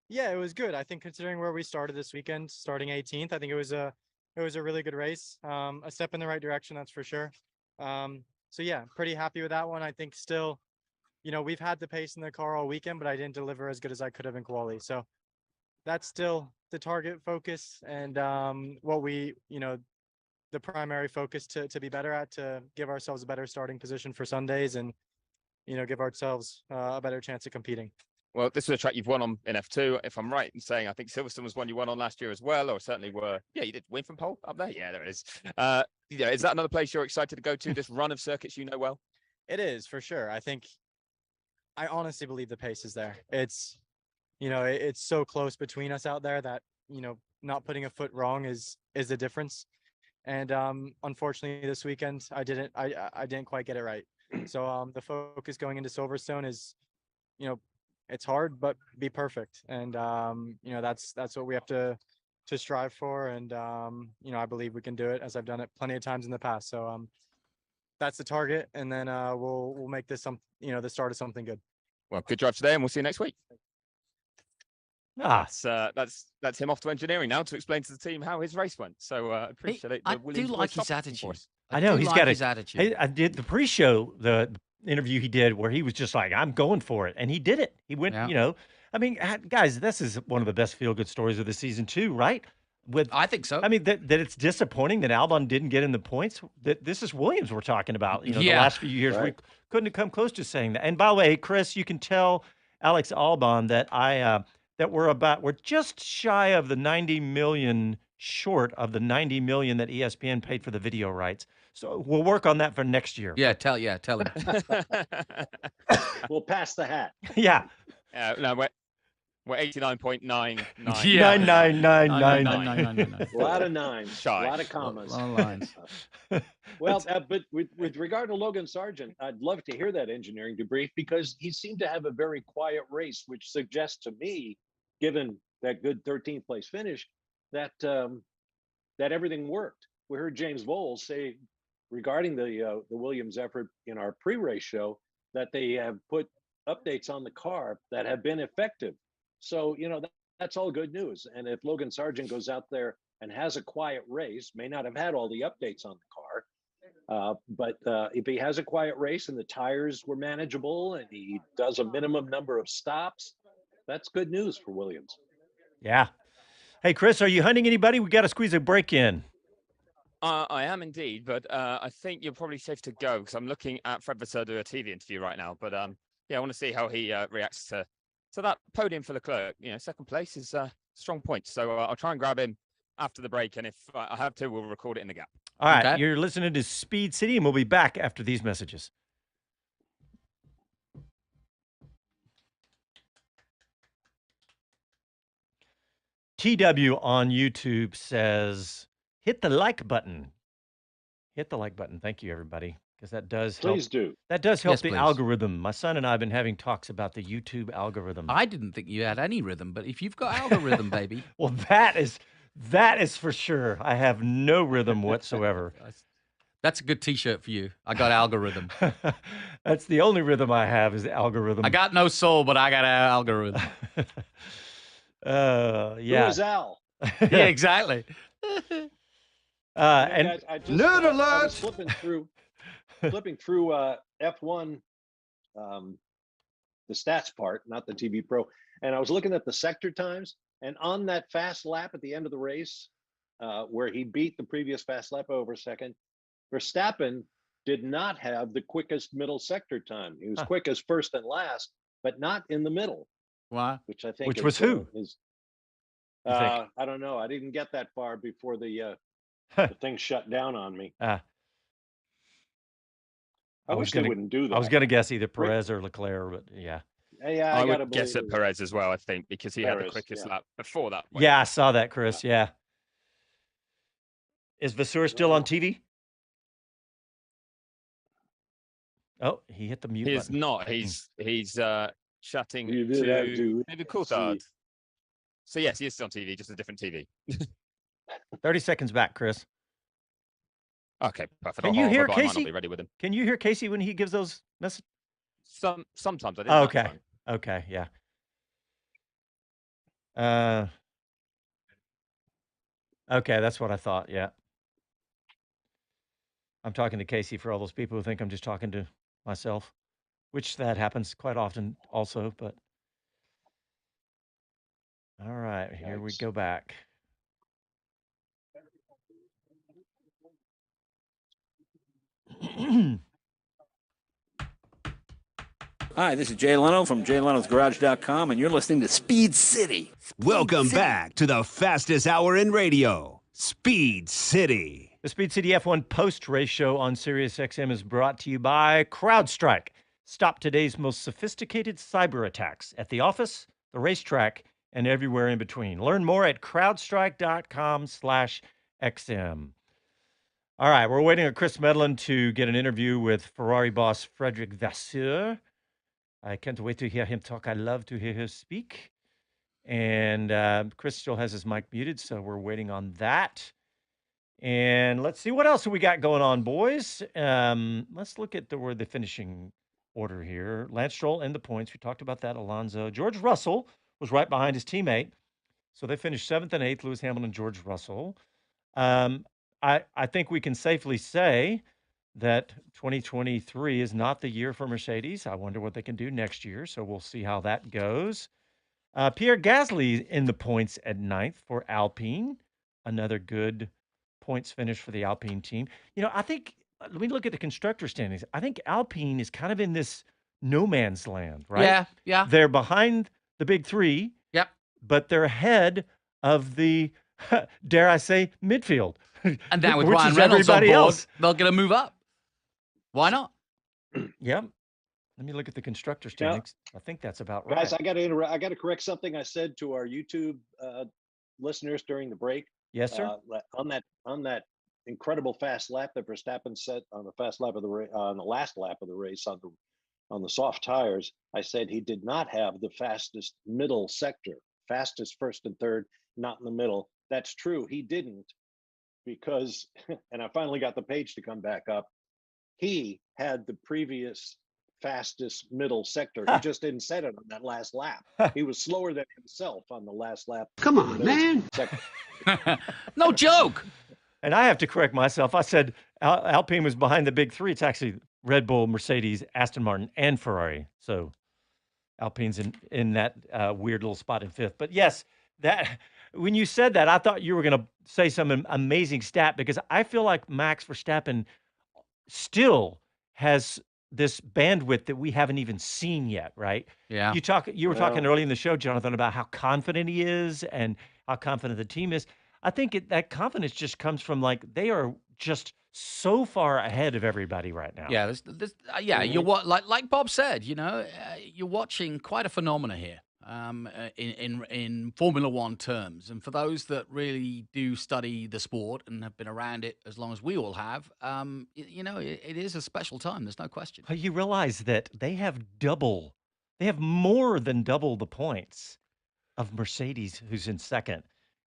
Yeah, it was good. I think considering where we started this weekend, starting 18th, I think it was a really good race. A step in the right direction, that's for sure. So yeah, pretty happy with that one. I think still, we've had the pace in the car all weekend, but I didn't deliver as good as I could have in quali. So that's still the target focus and what we, the primary focus to be better at, to give ourselves a better starting position for Sundays and, give ourselves a better chance of competing. Well, this was a track you've won on in F2. If I'm right in saying, I think Silverstone was one you won on last year as well, or certainly were. Yeah, you did win from pole up there. Yeah, there it is. Yeah, is that another place you're excited to go to? This run of circuits you know well. It is for sure. I honestly believe the pace is there. It's, it's so close between us out there that not putting a foot wrong is the difference. And unfortunately, this weekend I didn't quite get it right. So the focus going into Silverstone is, it's hard, but be perfect. And that's what we have to strive for. And I believe we can do it, as I've done it plenty of times in the past. So that's the target, and then we'll make this the start of something good. Well, good drive today, and we'll see you next week. Ah, That's him off to engineering now to explain to the team how his race went. So appreciate it. I do like his attitude. I know he's got his attitude. I did the pre-show, the interview he did where he was just like, I'm going for it. And he did it. He went, I mean, guys, this is one of the best feel-good stories of the season too, right? I think so. I mean, that it's disappointing that Albon didn't get in the points. That this is Williams we're talking about. The last few years, we couldn't have come close to saying that. And by the way, Chris, you can tell Alex Albon that that we're just shy of the 90 million short of the 90 million that ESPN paid for the video rights. So we'll work on that for next year. Yeah, tell him. We'll pass the hat. Yeah. No, we're 89.99. Yeah. 99999. A lot of nines, Shy. a lot of commas. A lot of lines. Well, but with regard to Logan Sargent, I'd love to hear that engineering debrief, because he seemed to have a very quiet race, which suggests to me, given that good 13th place finish, that that everything worked. We heard James Vowles say regarding the Williams effort in our pre-race show that they have put updates on the car that have been effective. So, that's all good news. And if Logan Sargent goes out there and has a quiet race, may not have had all the updates on the car, but if he has a quiet race and the tires were manageable and he does a minimum number of stops, that's good news for Williams. Yeah. Hey, Chris, are you hunting anybody? We got to squeeze a break in. I am indeed, but I think you're probably safe to go, because I'm looking at Fred Vasseur do a TV interview right now. But yeah, I want to see how he reacts to that podium for Leclerc. Second place is strong points. So I'll try and grab him after the break, and if I have to, we'll record it in the gap. All right, okay. You're listening to Speed City, and we'll be back after these messages. TW on YouTube says, hit the like button. Hit the like button. Thank you, everybody, because that does help. Please do. That does help the please. Algorithm. My son and I have been having talks about the YouTube algorithm. I didn't think you had any rhythm, but if you've got algorithm, baby. Well, that is for sure. I have no rhythm whatsoever. That's a good T-shirt for you. I got algorithm. That's the only rhythm I have is the algorithm. I got no soul, but I got an algorithm. Yeah. Who is Al? Yeah, exactly. And I just, nerd alert! I was flipping through F1, the stats part, not the TV Pro, and I was looking at the sector times, and on that fast lap at the end of the race, where he beat the previous fast lap over a second, Verstappen did not have the quickest middle sector time. He was quickest first and last, but not in the middle. Why? Which I think Which was who? I don't know. I didn't get that far before the thing shut down on me. I wish they wouldn't do that. I was going to guess either Perez or Leclerc, but yeah. Yeah, I would guess at Perez as well, I think, because he had the quickest lap before that point. Yeah, I saw that, Chris. Yeah. Is Vasseur still on TV? Oh, he hit the mute button. He's not. He's chatting You did have to David Coulthard. So yes, he is still on TV, just a different TV. 30 seconds back, Chris. Okay, perfect. Can you hear I might Casey? not be ready with him. Can you hear Casey when he gives those messages? Sometimes I did. Oh, okay. Okay, yeah. Okay, that's what I thought. Yeah. I'm talking to Casey for all those people who think I'm just talking to myself, which that happens quite often also, but all right, here we go back. Hi, this is Jay Leno from JayLenosGarage.com, and you're listening to Speed City. Welcome back to the fastest hour in radio, Speed City. The Speed City F1 post-race show on SiriusXM is brought to you by CrowdStrike. Stop today's most sophisticated cyber attacks at the office, the racetrack, and everywhere in between. Learn more at crowdstrike.com/XM. All right, we're waiting on Chris Medland to get an interview with Ferrari boss Frederic Vasseur. I can't wait to hear him talk. I love to hear him speak. And Chris still has his mic muted, so we're waiting on that. And let's see what else we got going on, boys. Let's look at where the finishing order here. Lance Stroll and the points. We talked about that. Alonso. George Russell was right behind his teammate. So they finished 7th and 8th, Lewis Hamilton and George Russell. I think we can safely say that 2023 is not the year for Mercedes. I wonder what they can do next year. So we'll see how that goes. Pierre Gasly in the points at 9th for Alpine. Another good points finish for the Alpine team. You know, I think, let me look at the constructor standings. I think Alpine is kind of in this no man's land, right? Yeah. They're behind the big three. Yep. But they're ahead of the, dare I say, midfield. And now with which Ryan is Reynolds on everybody board, else. they're going to move up. Why not? Yep. Let me look at the constructor standings. I think that's about right. Guys, I got to correct something I said to our YouTube listeners during the break. Yes, sir. On that incredible fast lap that Verstappen set on the fast lap of the on the last lap of the race on the soft tires, I said he did not have the fastest middle sector, fastest first and third, not in the middle. That's true. He didn't, because, and I finally got the page to come back up. He had the previous fastest middle sector. He just didn't set it on that last lap. He was slower than himself on the last lap. Come on, man. No joke. And I have to correct myself. I said Alpine was behind the big three. It's actually Red Bull, Mercedes, Aston Martin, and Ferrari. So Alpine's in that weird little spot in 5th. But yes, that when you said that, I thought you were going to say some amazing stat, because I feel like Max Verstappen still has this bandwidth that we haven't even seen yet, right? Yeah. You were talking early in the show, Jonathan, about how confident he is and how confident the team is. I think that confidence just comes from, like, they are just so far ahead of everybody right now. Yeah, you're like Bob said, you're watching quite a phenomena here. In Formula One terms, and for those that really do study the sport and have been around it as long as we all have, it is a special time. There's no question. You realize that they have more than double the points of Mercedes, who's in 2nd,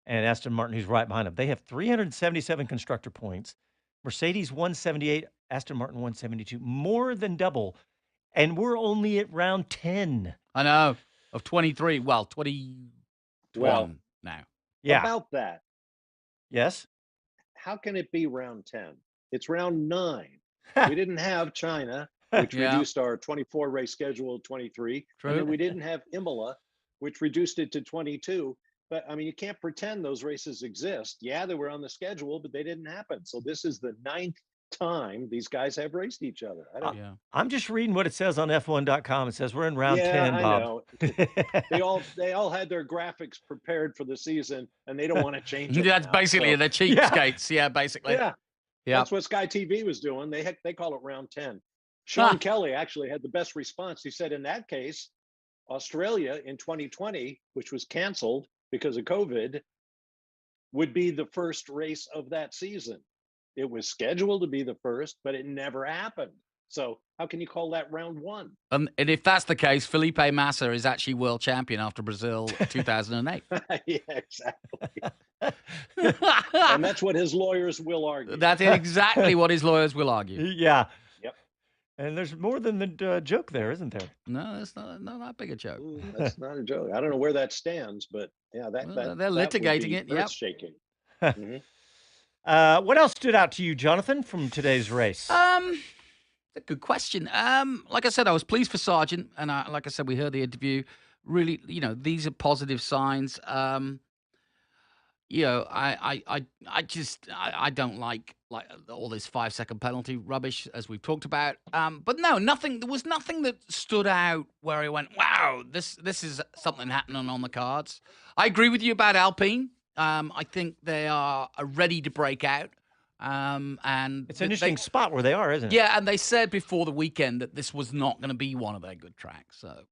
and Aston Martin, who's right behind them. They have 377 constructor points. Mercedes 178, Aston Martin 172, more than double, and we're only at round 10. I know. Of 23, 21 now. Yeah. About that. Yes. How can it be round 10? It's round 9. We didn't have China, which reduced our 24 race schedule to 23. True. And then we didn't have Imola, which reduced it to 22. But I mean, you can't pretend those races exist. Yeah, they were on the schedule, but they didn't happen. So this is the 9th time these guys have raced each other. I'm just reading what it says on F1.com. It says we're in round 10, Bob. I know. They all had their graphics prepared for the season, and they don't want to change it. That's basically the cheapskates. Yeah, basically. Yeah. That's what Sky TV was doing. They call it round 10. Sean Kelly actually had the best response. He said, in that case, Australia in 2020, which was canceled because of COVID, would be the first race of that season. It was scheduled to be the first, but it never happened. So how can you call that round 1? And if that's the case, Felipe Massa is actually world champion after Brazil 2008. Yeah, exactly. And that's what his lawyers will argue. That's exactly what his lawyers will argue. Yeah. Yep. And there's more than the joke there, isn't there? No, that's not that big a joke. Ooh, that's not a joke. I don't know where that stands, but yeah, They're litigating it. Yep. Shaking. What else stood out to you, Jonathan, from today's race? A good question. Like I said, I was pleased for Sargent, and like I said, we heard the interview. Really, these are positive signs. I don't like all this 5-second penalty rubbish as we've talked about. But no, nothing. There was nothing that stood out where I went, wow, this is something happening on the cards. I agree with you about Alpine. I think they are ready to break out. And it's an interesting spot where they are, isn't it? Yeah, and they said before the weekend that this was not going to be one of their good tracks. So,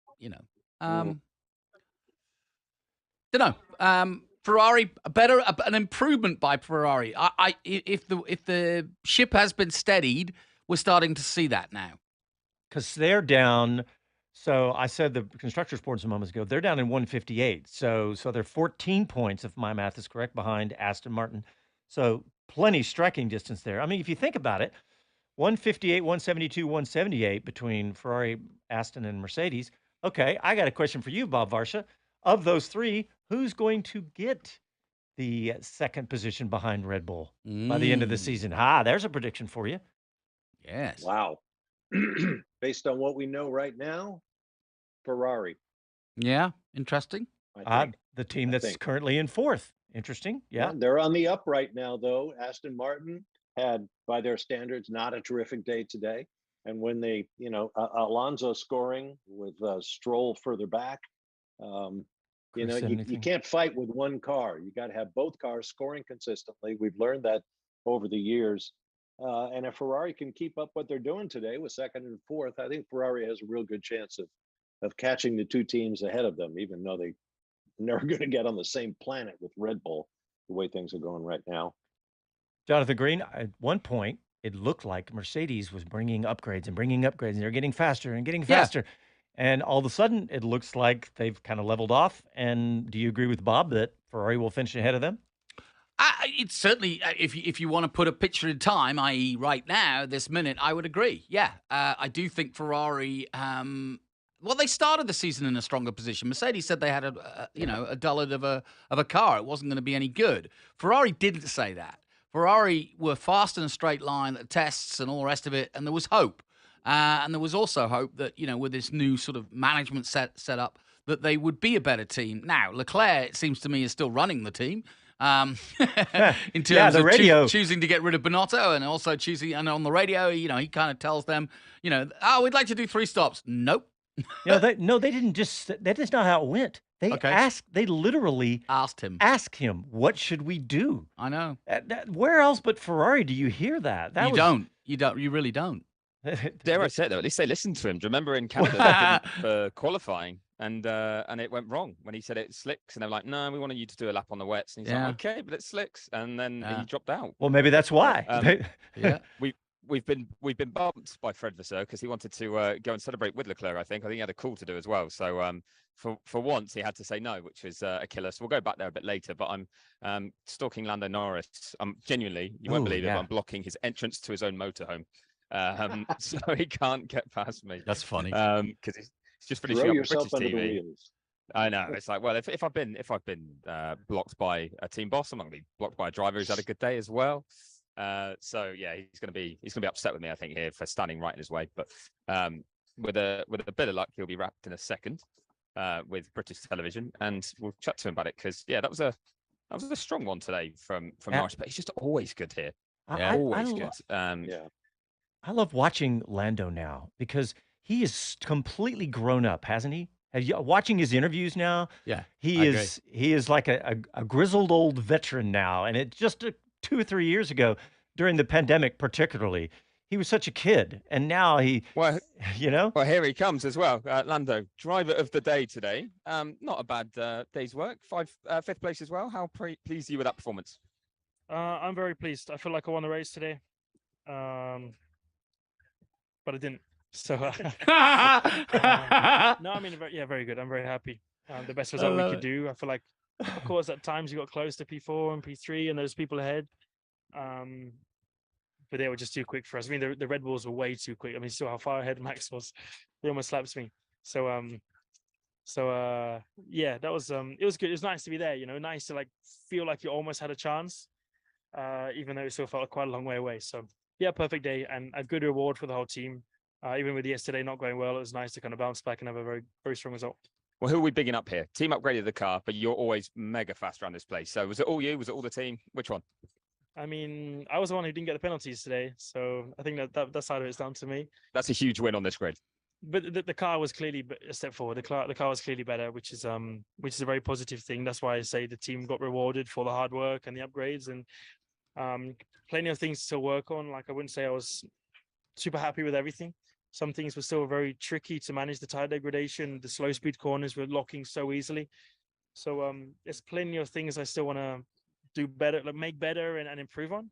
don't know. Ferrari, an improvement by Ferrari. If the ship has been steadied, we're starting to see that now. Because they're down. So I said the constructors' boards a moment ago. They're down in 158. So they're 14 points, if my math is correct, behind Aston Martin. So plenty striking distance there. I mean, if you think about it, 158, 172, 178 between Ferrari, Aston, and Mercedes. Okay, I got a question for you, Bob Varsha. Of those three, who's going to get the second position behind Red Bull by the end of the season? There's a prediction for you. Yes. Wow. Based on what we know right now, Ferrari. Yeah, interesting. The team that's currently in fourth. Interesting. Yeah. They're on the up right now, though. Aston Martin had, by their standards, not a terrific day today. And when they, Alonso scoring with Stroll further back, you can't fight with one car. You got to have both cars scoring consistently. We've learned that over the years. And if Ferrari can keep up what they're doing today with second and fourth, I think Ferrari has a real good chance of catching the two teams ahead of them, even though they're never going to get on the same planet with Red Bull, the way things are going right now. Jonathan Green, at one point, it looked like Mercedes was bringing upgrades, and they're getting faster and getting faster. Yeah. And all of a sudden, it looks like they've kind of leveled off. And do you agree with Bob that Ferrari will finish ahead of them? It's certainly, if you want to put a picture in time, i.e. right now, this minute, I would agree. Yeah, I do think Ferrari, they started the season in a stronger position. Mercedes said they had a dullard of a car. It wasn't going to be any good. Ferrari didn't say that. Ferrari were fast in a straight line at tests and all the rest of it, and there was hope. And there was also hope that, with this new sort of management set up, that they would be a better team. Now, Leclerc, it seems to me, is still running the team. In terms of choosing to get rid of Binotto, and also choosing, and on the radio, he kind of tells them, we'd like to do 3 stops. Nope. They didn't just, that is not how it went. They literally asked him, what should we do? I know. Where else but Ferrari do you hear that? You really don't. Dare I say it, though, at least they listened to him. Do you remember in Canada for qualifying? And it went wrong when he said it's slicks, and they were like, "No, we wanted you to do a lap on the wets." And he's like, "Okay, but it's slicks," and then he dropped out. Well, maybe that's why. We've been bumped by Fred Vasseur because he wanted to go and celebrate with Leclerc. I think he had a call to do as well. So for once he had to say no, which was a killer. So we'll go back there a bit later. But I'm stalking Lando Norris. I'm genuinely, you won't believe it, but I'm blocking his entrance to his own motorhome, so he can't get past me. That's funny. Because he's just finishing up British TV. I know. It's like, well, if I've been blocked by a team boss, I'm not going to be blocked by a driver who's had a good day as well. So yeah, he's going to be upset with me, I think, here for standing right in his way. But with a bit of luck, he'll be wrapped in a second with British television, and we'll chat to him about it because that was a strong one today from Norris. But he's just always good here. Always good. I love watching Lando now because he is completely grown up, hasn't he? Watching his interviews now, he is like a grizzled old veteran now, and it just 2 or 3 years ago, during the pandemic particularly, he was such a kid, and now Well, here he comes as well. Lando, driver of the day today. Not a bad day's work. 5th place as well. How pleased are you with that performance? I'm very pleased. I feel like I won the race today, but I didn't. So no, I mean, very good. I'm very happy. The best result we could do. I feel like, of course, at times you got close to P4 and P3, and there's people ahead. but they were just too quick for us. I mean, the Red Bulls were way too quick. I mean, still how far ahead Max was. He almost slaps me. So yeah, that was it was good. It was nice to be there, nice to like feel like you almost had a chance, even though it still felt quite a long way away. So yeah, perfect day and a good reward for the whole team. Even with yesterday not going well, it was nice to kind of bounce back and have a very, very strong result. Well, who are we bigging up here? Team upgraded the car, but you're always mega fast around this place. So was it all you? Was it all the team? Which one? I mean, I was the one who didn't get the penalties today, so I think that side of it's down to me. That's a huge win on this grid. But the car was clearly a step forward. The car was clearly better, which is a very positive thing. That's why I say the team got rewarded for the hard work and the upgrades, and plenty of things to work on. Like I wouldn't say I was super happy with everything. Some things were still very tricky to manage. The tire degradation, the slow speed corners were locking so easily. So there's plenty of things I still want to do better, like make better and improve on.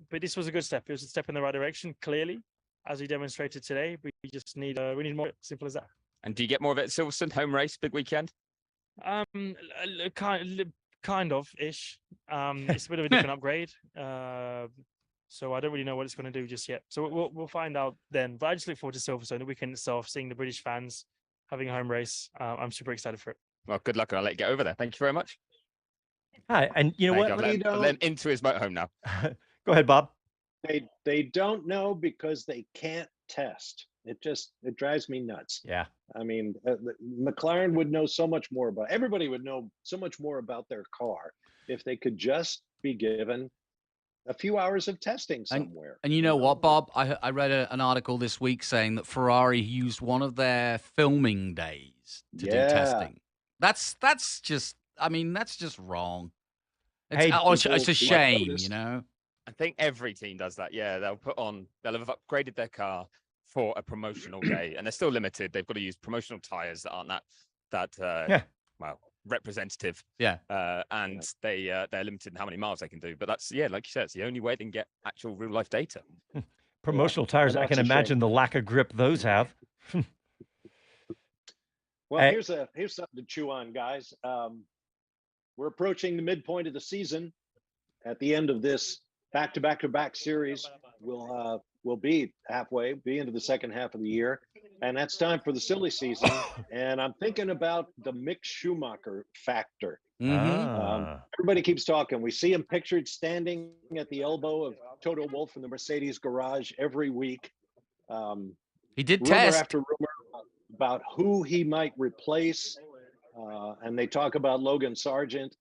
But this was a good step. It was a step in the right direction, clearly, as we demonstrated today. We just need more. Simple as that. And do you get more of it at Silverstone, home race, big weekend? Kind of ish. It's a bit of a different upgrade. So I don't really know what it's going to do just yet. So we'll find out then. But I just look forward to Silverstone, the weekend itself, seeing the British fans having a home race. I'm super excited for it. Well, good luck, and I'll let you get over there. Thank you very much. Hi, and you know what? Let him into his motorhome now. Go ahead, Bob. They don't know because they can't test. It drives me nuts. Yeah. I mean, McLaren would know so much more about. Everybody would know so much more about their car if they could just be given a few hours of testing somewhere. And you know what, Bob? I read an article this week saying that Ferrari used one of their filming days to do testing. That's just wrong. It's a shame, I think every team does that. Yeah, they'll have upgraded their car for a promotional day, and they're still limited. They've got to use promotional tires that aren't that representative. Yeah. And they're limited in how many miles they can do. But that's like you said, it's the only way they can get actual real life data. Promotional tires, I can imagine the lack of grip those have. Well, here's something to chew on, guys. We're approaching the midpoint of the season. At the end of this back-to-back series, we'll be into the second half of the year, and that's time for the silly season. And I'm thinking about the Mick Schumacher factor. Everybody keeps talking. We see him pictured standing at the elbow of Toto Wolff in the Mercedes garage every week. He did rumor test after rumor about who he might replace, and they talk about Logan Sargent,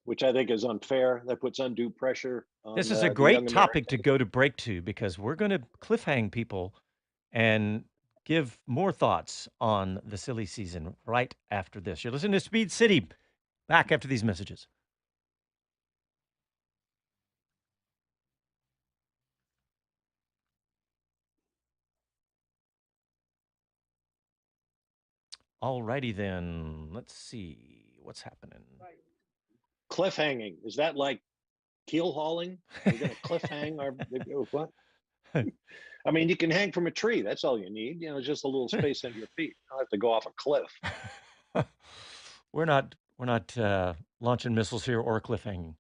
which I think is unfair. That puts undue pressure on this is a great topic to go to break to, because we're going to cliffhang people and give more thoughts on the silly season right after this. You're listening to Speed City. Back after these messages. All righty then. Let's see what's happening. Cliffhanging. Is that like keel hauling? We're going to cliffhang our what? I mean, you can hang from a tree. That's all you need. Just a little space under your feet. You don't have to go off a cliff. We're not launching missiles here or cliffhanging.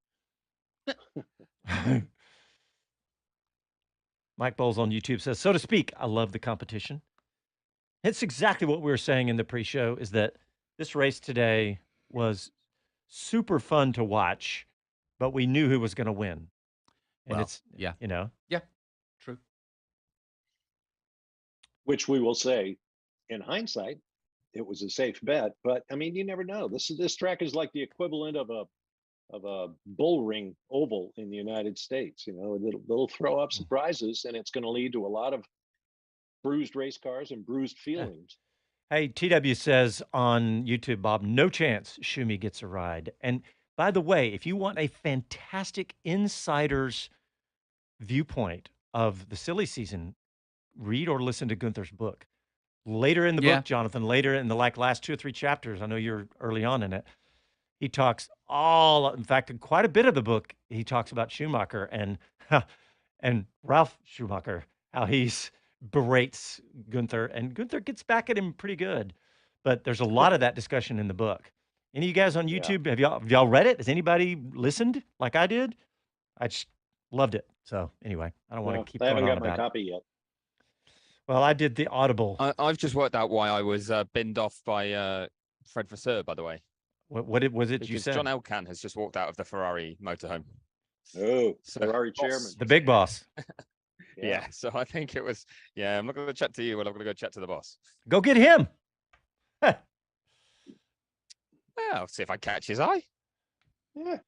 Mike Bowles on YouTube says, so to speak, I love the competition. It's exactly what we were saying in the pre-show, is that this race today was super fun to watch, but we knew who was going to win. And Yeah, true. Which we will say, in hindsight, it was a safe bet. But I mean, you never know. This track is like the equivalent of a bull ring oval in the United States. They'll throw up surprises, and it's going to lead to a lot of bruised race cars and bruised feelings. Hey, TW says on YouTube, Bob, no chance Schumi gets a ride. And by the way, if you want a fantastic insider's viewpoint of the silly season, read or listen to Gunther's book. Later in the book, Jonathan, later in the last 2 or 3 chapters, I know you're early on in it, he talks in fact, in quite a bit of the book, he talks about Schumacher and Ralph Schumacher, how he's berates Gunther, and Gunther gets back at him pretty good. But there's a lot of that discussion in the book. Any of you guys on YouTube, have y'all read it? Has anybody listened like I did? I just loved it. So anyway, I don't want to keep I haven't going on got my about it. copy yet. Well, I did the Audible. I've just worked out why I was binned off by Fred Vasseur, by the way. What was it you Because said? John Elkann has just walked out of the Ferrari motorhome. Oh, So- Ferrari chairman. The big boss. Yeah, so I think it was, I'm not going to chat to you, but I'm going to go chat to the boss. Go get him. Well, I'll see if I catch his eye. Yeah.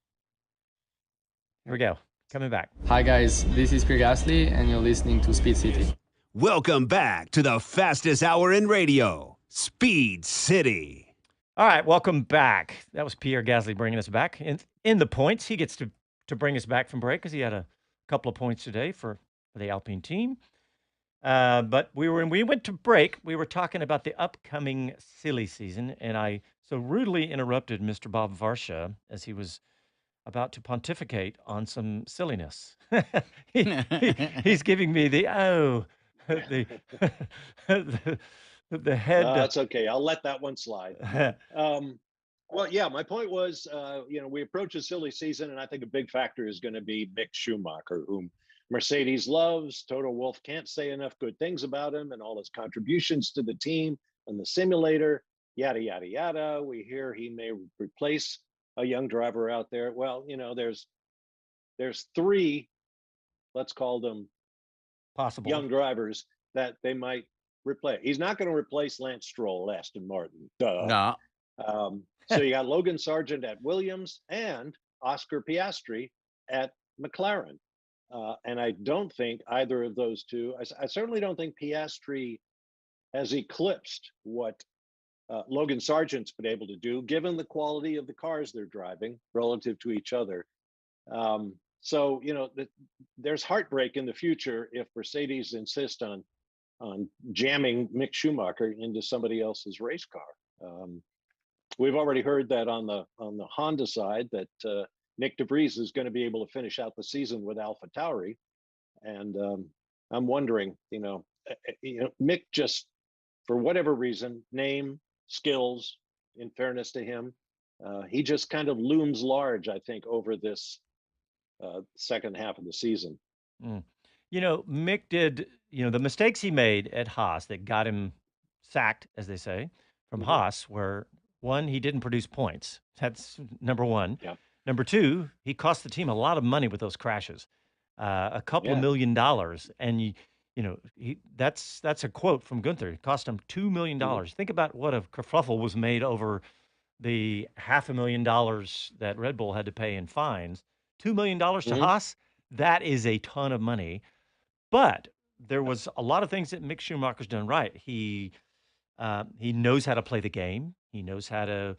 Here we go. Coming back. Hi guys, this is Pierre Gasly and you're listening to Speed City. Welcome back to the fastest hour in radio, Speed City. All right, welcome back. That was Pierre Gasly bringing us back in the points. He gets to bring us back from break because he had a couple of points today for the Alpine team. But when we went to break, we were talking about the upcoming silly season, and I so rudely interrupted Mr. Bob Varsha as he was about to pontificate on some silliness. He's giving me the the head. That's okay. I'll let that one slide. Well, yeah, my point was, we approach a silly season, and I think a big factor is going to be Mick Schumacher, whom Mercedes loves. Toto Wolff can't say enough good things about him and all his contributions to the team and the simulator, yada, yada, yada. We hear he may replace a young driver out there. Well, there's three, let's call them possible young drivers that they might replace. He's not going to replace Lance Stroll at Aston Martin. Duh. No. So you got Logan Sargent at Williams and Oscar Piastri at McLaren. And I don't think either of those two, I certainly don't think Piastri has eclipsed what Logan Sargent's been able to do, given the quality of the cars they're driving relative to each other. So, there's heartbreak in the future if Mercedes insist on jamming Mick Schumacher into somebody else's race car. We've already heard that on the Honda side that Nick de Vries is going to be able to finish out the season with AlphaTauri, and I'm wondering, Mick just, for whatever reason, name, skills, in fairness to him, he just kind of looms large, I think, over this second half of the season. Mick did, the mistakes he made at Haas that got him sacked, as they say, from Haas, were one, he didn't produce points. That's number one. Yeah. Number two, he cost the team a lot of money with those crashes, a couple of $1 million. And that's a quote from Gunther. It cost him $2 million. Think about what a kerfuffle was made over the $500,000 that Red Bull had to pay in fines. $2 million to Haas, that is a ton of money. But there was a lot of things that Mick Schumacher's done right. He knows how to play the game. He knows how to,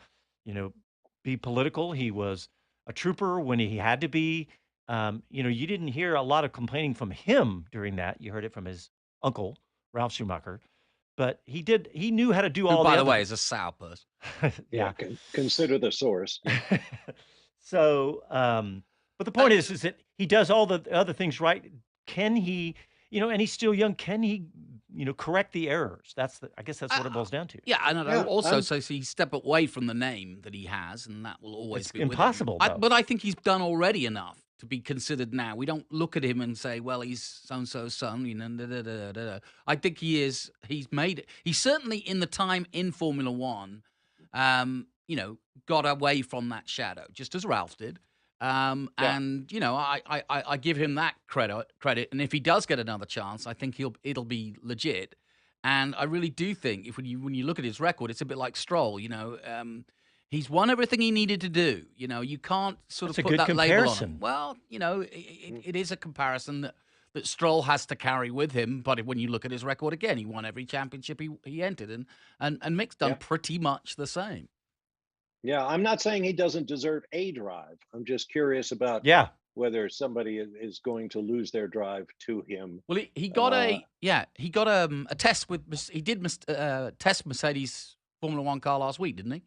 be political. He was a trooper when he had to be. You didn't hear a lot of complaining from him during that. You heard it from his uncle, Ralph Schumacher. But he knew how to do all by the the way, is a sour person. Yeah, consider the source. So, but the point is that he does all the other things right. Can he, and he's still young, can he, correct the errors? I guess that's what it boils down to. Yeah, and also, so he step away from the name that he has, and that will always be impossible. With him. But I think he's done already enough to be considered now. We don't look at him and say, well, he's so-and-so's son, I think he is. He's made it. He's certainly in the time in Formula One, got away from that shadow, just as Ralph did. And I give him that credit. And if he does get another chance, I think it'll be legit. And I really do think when you look at his record, it's a bit like Stroll. He's won everything he needed to do. You can't sort of put that label on him. Well, it is a comparison that Stroll has to carry with him. But when you look at his record again, he won every championship he entered, and Mick's done pretty much the same. Yeah, I'm not saying he doesn't deserve a drive. I'm just curious about whether somebody is going to lose their drive to him. Well, he got a test with he did test Mercedes Formula One car last week, didn't he?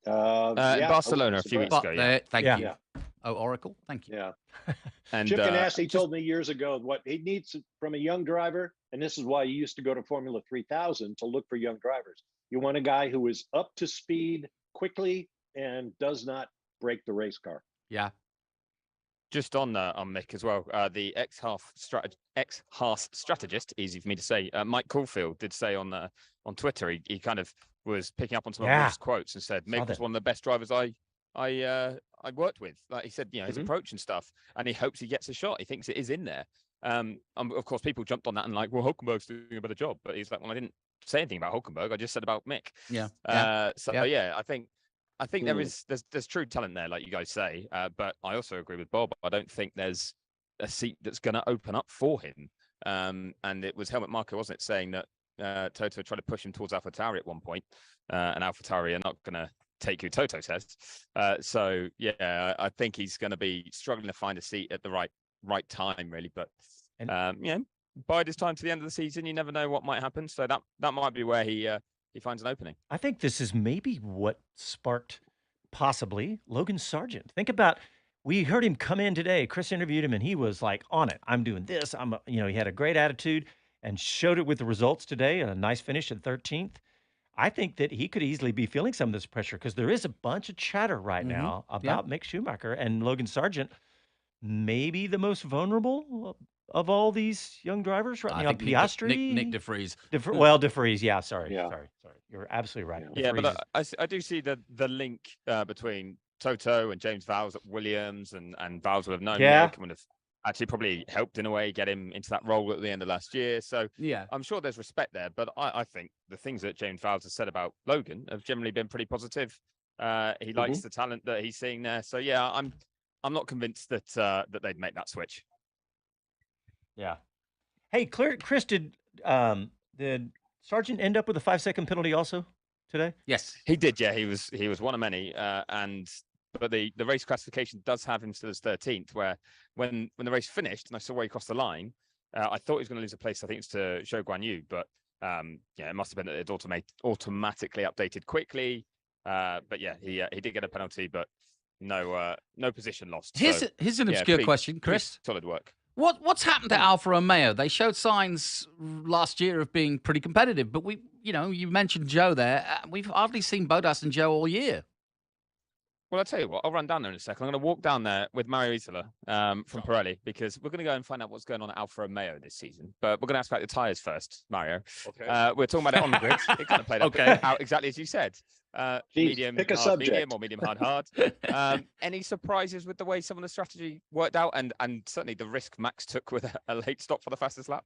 Barcelona a few weeks ago. Thank you. Yeah. Oh, Oracle, thank you. Yeah. And Chip Ganassi told me years ago what he needs from a young driver, and this is why he used to go to Formula 3000 to look for young drivers. You want a guy who is up to speed quickly and does not break the race car. Yeah. Just on Mick as well, the ex-Haas strategist, easy for me to say, Mike Caulfield did say on Twitter, he kind of was picking up on some of Mick's quotes and said Mick was one of the best drivers I worked with. Like he said, his approach and stuff, and he hopes he gets a shot. He thinks it is in there. Of course, people jumped on that and like, well, Hulkenberg's doing a better job, but he's like, well, I didn't say anything about Hulkenberg. I just said about Mick. I think there's true talent there, like you guys say. But I also agree with Bob. I don't think there's a seat that's going to open up for him. And it was Helmut Marko, wasn't it, saying that Toto tried to push him towards AlphaTauri at one point, and AlphaTauri are not going to take who Toto says. So yeah, I think he's going to be struggling to find a seat at the right time, really. But bide his time to the end of the season. You never know what might happen. So that might be where he finds an opening. I think this is maybe what sparked possibly Logan Sargent. Think about, we heard him come in today. Chris interviewed him and he was like on it. I'm doing this. He had a great attitude and showed it with the results today. A nice finish at 13th. I think that he could easily be feeling some of this pressure because there is a bunch of chatter right now about Mick Schumacher, and Logan Sargent, maybe the most vulnerable of all these young drivers right now. Piastri, Nick De Vries. De Vries, yeah, sorry. You're absolutely right. Yeah, but I do see the link between Toto and James Vowles at Williams, and Vowles would have known Mick and would have actually probably helped in a way get him into that role at the end of last year. So yeah, I'm sure there's respect there. But I think the things that James Vowles has said about Logan have generally been pretty positive. He likes the talent that he's seeing there. So yeah, I'm not convinced that they'd make that switch. Yeah. Hey, Chris, did Sargent end up with a 5-second penalty also today? Yes, he did. Yeah, he was one of many. But the race classification does have him still as 13th. Where when the race finished and I saw where he crossed the line, I thought he was going to lose a place. I think it's to Zhou Guanyu, but it must have been that it automatically updated quickly. But yeah, he did get a penalty, but no position lost. Here's an obscure question, Chris. Solid work. What's happened to Alfa Romeo? They showed signs last year of being pretty competitive, but you mentioned Zhou there. We've hardly seen Bottas and Zhou all year. Well, I'll tell you what, I'll run down there in a second. I'm going to walk down there with Mario Isola from Pirelli, because we're going to go and find out what's going on at Alfa Romeo this season. But we're going to ask about the tyres first, Mario. Okay. We're talking about it on the grid. It kind of played out exactly as you said. Medium, pick a subject. Medium or medium hard. Any surprises with the way some of the strategy worked out, and certainly the risk Max took with a late stop for the fastest lap?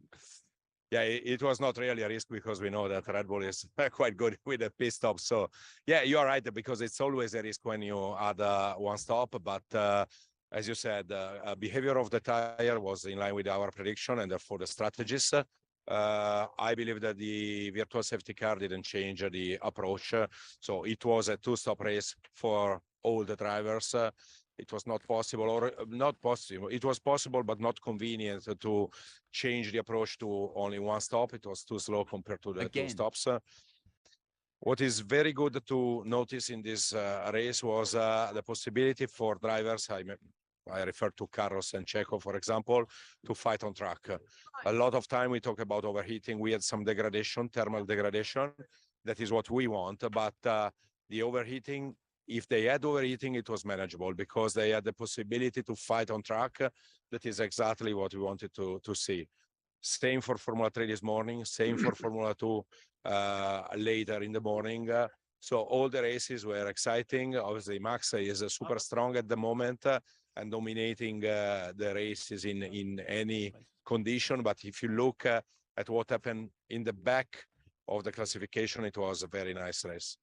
Yeah, it was not really a risk because we know that Red Bull is quite good with the pit stop. So yeah, you are right, because it's always a risk when you add one stop. But as you said, behavior of the tire was in line with our prediction, and therefore the strategies. I believe that the virtual safety car didn't change the approach. So it was a two-stop race for all the drivers. It was not possible, or not possible. It was possible, but not convenient to change the approach to only one stop. It was too slow compared to the two stops. What is very good to notice in this race was the possibility for drivers, I refer to Carlos and Checo, for example, to fight on track. A lot of time we talk about overheating. We had some degradation, thermal degradation. That is what we want. But the overheating, if they had overheating, it was manageable because they had the possibility to fight on track. That is exactly what we wanted to see. Same for Formula 3 this morning, same for Formula 2 later in the morning. So all the races were exciting. Obviously, Max is super strong at the moment and dominating the races in any condition. But if you look at what happened in the back of the classification, it was a very nice race.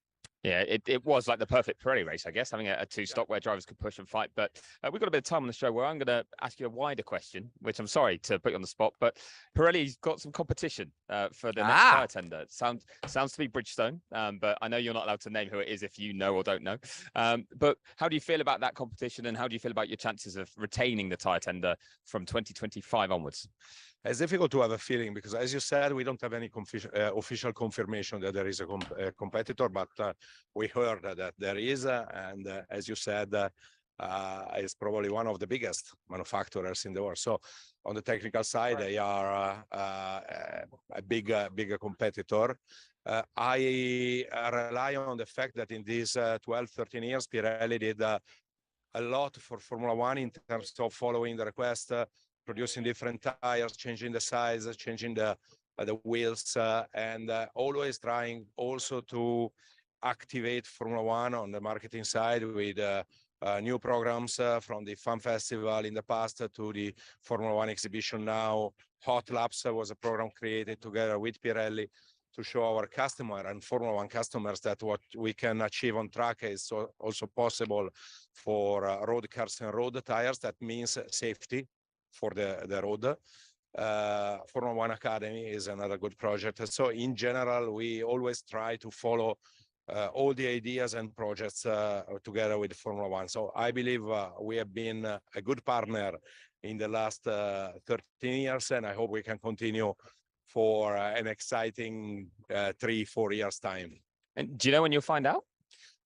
Yeah, it was like the perfect Pirelli race, I guess, having a two-stop where drivers could push and fight. But we've got a bit of time on the show where I'm going to ask you a wider question, which I'm sorry to put you on the spot, but Pirelli's got some competition for the next tyre tender. Sounds to be Bridgestone, but I know you're not allowed to name who it is if you know or don't know. But how do you feel about that competition, and how do you feel about your chances of retaining the tyre tender from 2025 onwards? It's difficult to have a feeling because, as you said, we don't have any official confirmation that there is a competitor, but we heard that there is, and as you said, is probably one of the biggest manufacturers in the world. So on the technical side, they are a bigger competitor. I rely on the fact that in these 12, 13 years, Pirelli did a a lot for Formula One in terms of following the request, producing different tires, changing the size, changing the wheels, and always trying also to activate Formula One on the marketing side with new programs from the Fan Festival in the past to the Formula One exhibition now. Hot Laps was a program created together with Pirelli to show our customer and Formula One customers that what we can achieve on track is also possible for road cars and road tires. That means safety for the road. Formula One Academy is another good project. So in general, we always try to follow all the ideas and projects together with Formula One. So I believe we have been a good partner in the last 13 years, and I hope we can continue for an exciting 3-4 years time. And do you know when you'll find out?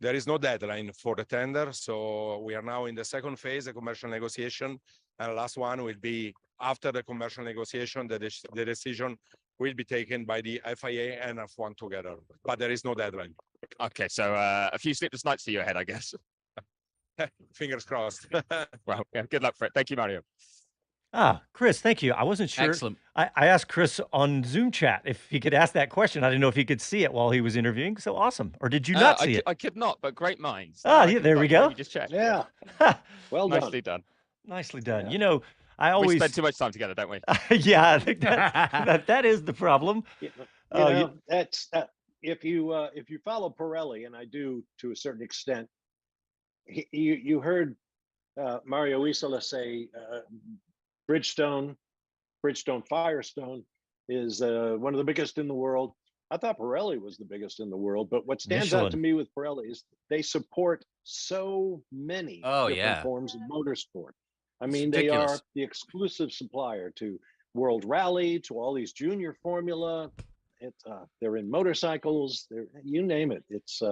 There is no deadline for the tender, so we are now in the second phase, the commercial negotiation, and the last one will be after the commercial negotiation. The decision will be taken by the FIA and F1 together, but there is no deadline. Okay, so a few sleepless nights to you ahead, I guess. Fingers crossed. Well, yeah, good luck for it. Thank you, Mario. Chris, thank you. I wasn't sure. Excellent. I asked Chris on Zoom chat if he could ask that question. I didn't know if he could see it while he was interviewing. So awesome. Or did you not see it? I could not, but great minds. Yeah, there we go. Just check. Yeah. Well done. Nicely done. Nicely done. Yeah. You know, I always We spend too much time together, don't we? yeah, I think that is the problem. That's if you follow Pirelli, and I do to a certain extent. You heard Mario Isola say Bridgestone Firestone is one of the biggest in the world. I thought Pirelli was the biggest in the world, but what stands out to me with Pirelli is they support so many different forms of motorsport. I mean, they are the exclusive supplier to World Rally, to all these junior Formula. They're in motorcycles. You name it. It's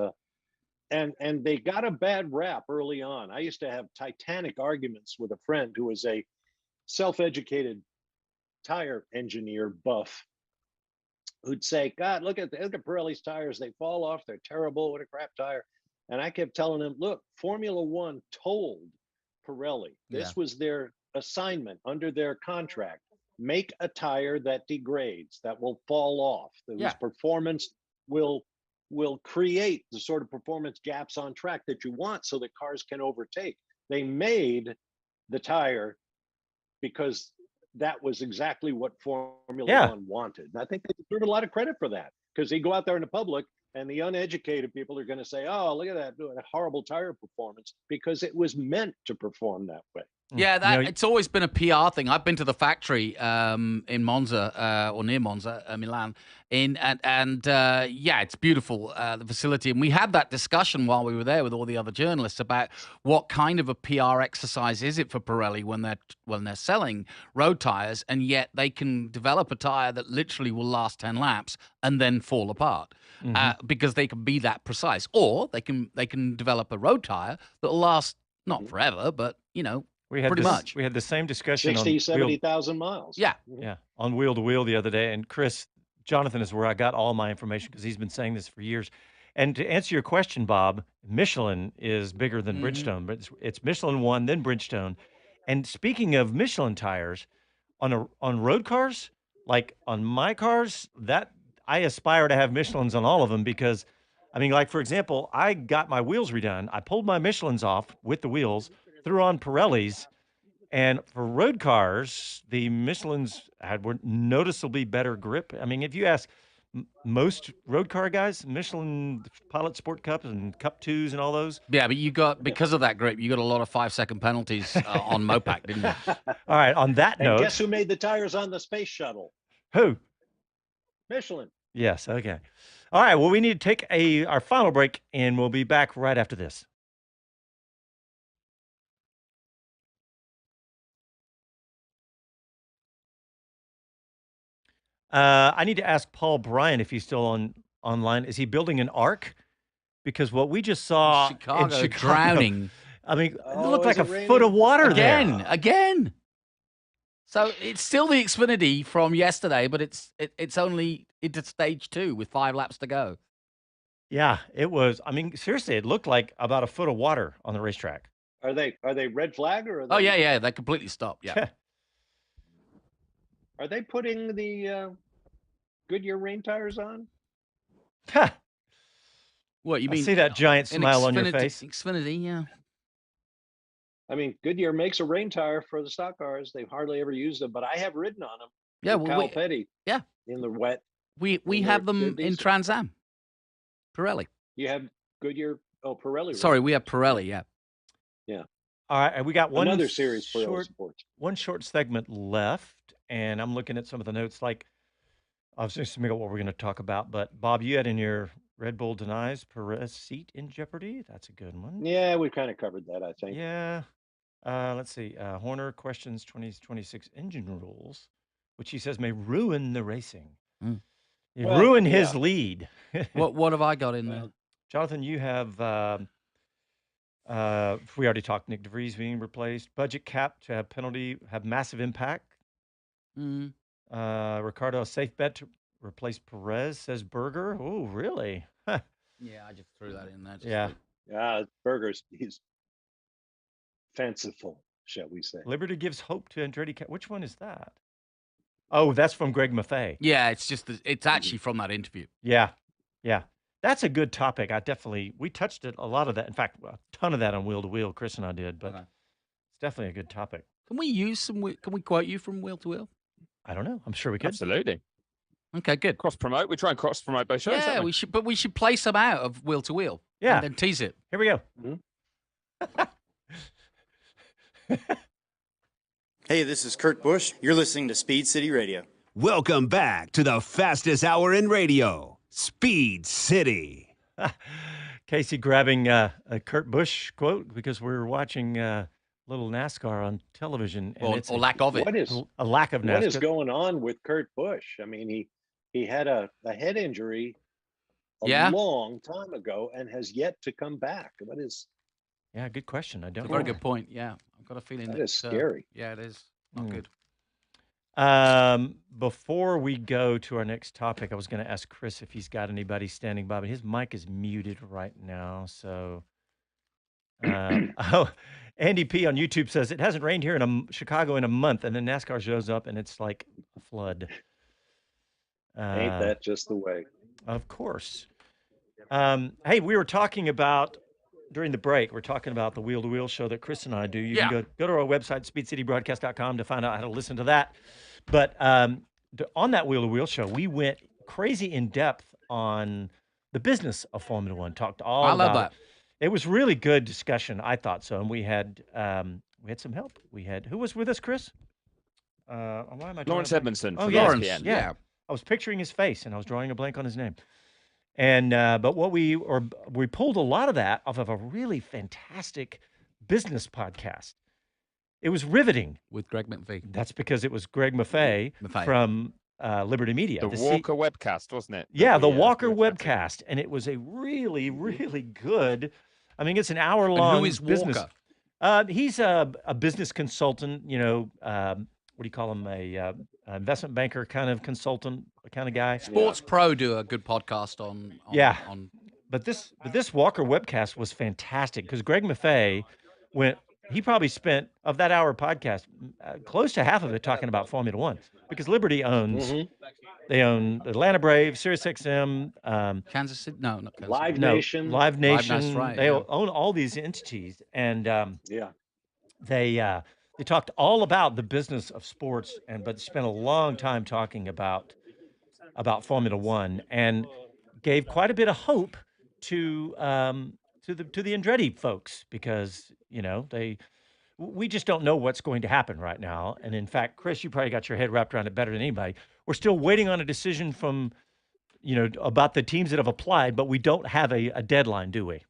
and they got a bad rap early on. I used to have titanic arguments with a friend who was a self-educated tire engineer buff, who'd say, "God, look at Pirelli's tires. They fall off. They're terrible. What a crap tire." And I kept telling him, "Look, Formula One told Pirelli this was their assignment under their contract: make a tire that degrades, that will fall off, whose performance will create the sort of performance gaps on track that you want, so that cars can overtake." They made the tire because that was exactly what Formula One wanted. And I think they deserve a lot of credit for that, because they go out there in the public and the uneducated people are going to say, "Oh, look at that horrible tire performance," because it was meant to perform that way. Yeah, it's always been a PR thing. I've been to the factory in Monza or near Monza, Milan, it's beautiful, the facility. And we had that discussion while we were there with all the other journalists about what kind of a PR exercise is it for Pirelli when they're selling road tires, and yet they can develop a tire that literally will last 10 laps and then fall apart because they can be that precise, or they can develop a road tire that will last not forever, but we had we had the same discussion 70,000 miles. Yeah, on Wheel to Wheel the other day. And Chris, Jonathan is where I got all my information, because he's been saying this for years. And to answer your question, Bob, Michelin is bigger than Bridgestone, but it's Michelin 1, then Bridgestone. And speaking of Michelin tires, on road cars, like on my cars, that I aspire to have Michelins on all of them, because, I mean, like, for example, I got my wheels redone. I pulled my Michelins off with the wheels, threw on Pirellis, and for road cars, the Michelins were noticeably better grip. I mean, if you ask most road car guys, Michelin Pilot Sport Cups and Cup 2s and all those. Yeah, but because of that grip, you got a lot of 5-second penalties on Mopac, didn't you? All right, on that note. And guess who made the tires on the space shuttle? Who? Michelin. Yes, okay. All right, well, we need to take our final break, and we'll be back right after this. I need to ask Paul Bryan if he's still online. Is he building an ark? Because what we just saw in Chicago drowning. I mean, it looked like a foot of water again. So it's still the Xfinity from yesterday, but it's only into stage 2 with 5 laps to go. Yeah, it was. I mean, seriously, it looked like about a foot of water on the racetrack. Are they red flag or? Are they, Oh yeah, they completely stopped. Yeah. Are they putting the Goodyear rain tires on? What you I mean? see that giant smile on your face. Xfinity, yeah. I mean, Goodyear makes a rain tire for the stock cars. They've hardly ever used them, but I have ridden on them. Yeah, with Kyle Petty. Yeah, in the wet. We have them in Trans Am. Pirelli. You have Goodyear. Oh, Pirelli. Sorry, we have Pirelli. Yeah. Yeah. All right, and we got one another series short, one short segment left, and I'm looking at some of the notes. Like, I was just thinking what we're going to talk about, but Bob, you had in your Red Bull denies Perez seat in jeopardy. That's a good one. Yeah, we kind of covered that, I think. Yeah. Let's see. Horner questions 2026 engine rules, which he says may ruin the racing. Ruin his lead. What have I got in there? Jonathan, you have. We already talked Nick DeVries being replaced. Budget cap to have penalty have massive impact. Ricardo, a safe bet to replace Perez, says Berger. Oh, really? Yeah, I just threw that in there. Yeah, Berger's he's fanciful, shall we say? Liberty gives hope to Andretti. Which one is that? Oh, that's from Greg Maffei. Yeah, it's actually from that interview. Yeah. That's a good topic. We touched it, a lot of that. In fact, a ton of that on Wheel to Wheel. Chris and I did, but it's definitely a good topic. Can we quote you from Wheel to Wheel? I don't know. I'm sure we could. Absolutely. Okay, good. Cross promote. We try and cross promote both shows. Yeah, we should. But we should play some out of Wheel to Wheel. Yeah, and then tease it. Here we go. Hey, this is Kurt Busch. You're listening to Speed City Radio. Welcome back to the fastest hour in radio, Speed City. Casey grabbing a Kurt Busch quote because we're watching little NASCAR on television. And or lack of it. What is a lack of NASCAR? What is going on with Kurt Busch? I mean, he had a head injury a long time ago and has yet to come back. What is? Yeah, good question. I don't know. Very good point. Yeah, I've got a feeling that is scary. Yeah, it is. Not good. Before we go to our next topic, I was going to ask Chris if he's got anybody standing by, but his mic is muted right now. So, Andy P on YouTube says it hasn't rained here in Chicago in a month, and then NASCAR shows up and it's like a flood. Ain't that just the way? Of course. Hey, we were talking about during the break. We're talking about the Wheel to Wheel show that Chris and I do. You can go to our website, speedcitybroadcast.com, to find out how to listen to that. But on that Wheel to Wheel show, we went crazy in depth on the business of Formula One. Talked all about love that. It was really good discussion. I thought so, and we had some help. Who was with us, Chris? Why am I Lawrence Edmondson. Oh, yeah. Lawrence. Yeah. I was picturing his face, and I was drawing a blank on his name. And but we pulled a lot of that off of a really fantastic business podcast. It was riveting. With Greg Maffei. That's because it was Greg Maffei from Liberty Media. The Walker webcast, wasn't it? Yeah, the Walker webcast. And it was a really, really good, I mean, it's an hour-long and who is business. Walker? He's a business consultant, what do you call him? A investment banker kind of consultant kind of guy. Sports Pro do a good podcast on But this Walker webcast was fantastic because Greg Maffei he probably spent, of that hour podcast, close to half of it talking about Formula One because Liberty owns, they own Atlanta Braves, SiriusXM, Kansas City, no, not Kansas Live City. Nation. Live Nation. That's right, they own all these entities. And they talked all about the business of sports, but spent a long time talking about Formula One and gave quite a bit of hope to the Andretti folks because we just don't know what's going to happen right now. And in fact, Chris, you probably got your head wrapped around it better than anybody. We're still waiting on a decision from about the teams that have applied, but we don't have a deadline, do we?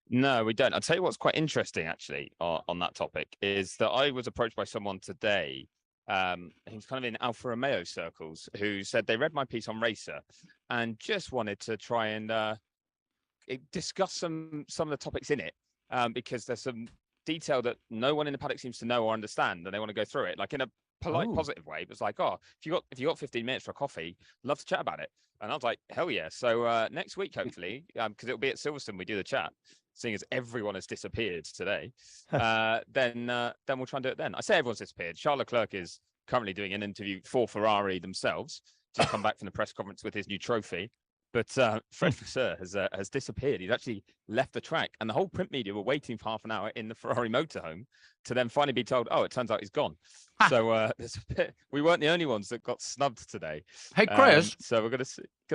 No, we don't. I'll tell you what's quite interesting, actually, on that topic, is that I was approached by someone today. He's kind of in Alfa Romeo circles, who said they read my piece on Racer and just wanted to try and discuss some of the topics in it because there's some detail that no one in the paddock seems to know or understand, and they want to go through it. Like in a polite, positive way. It was like, oh, if you got 15 minutes for a coffee, love to chat about it. And I was like, hell yeah. So next week, hopefully, because it'll be at Silverstone, we do the chat, seeing as everyone has disappeared today, then we'll try and do it then. I say everyone's disappeared. Charles Leclerc is currently doing an interview for Ferrari themselves, just come back from the press conference with his new trophy. But Fred Vasseur has disappeared. He's actually left the track, and the whole print media were waiting for half an hour in the Ferrari motorhome to then finally be told, "Oh, it turns out he's gone." So there's a bit. We weren't the only ones that got snubbed today. Hey, Chris. So we're gonna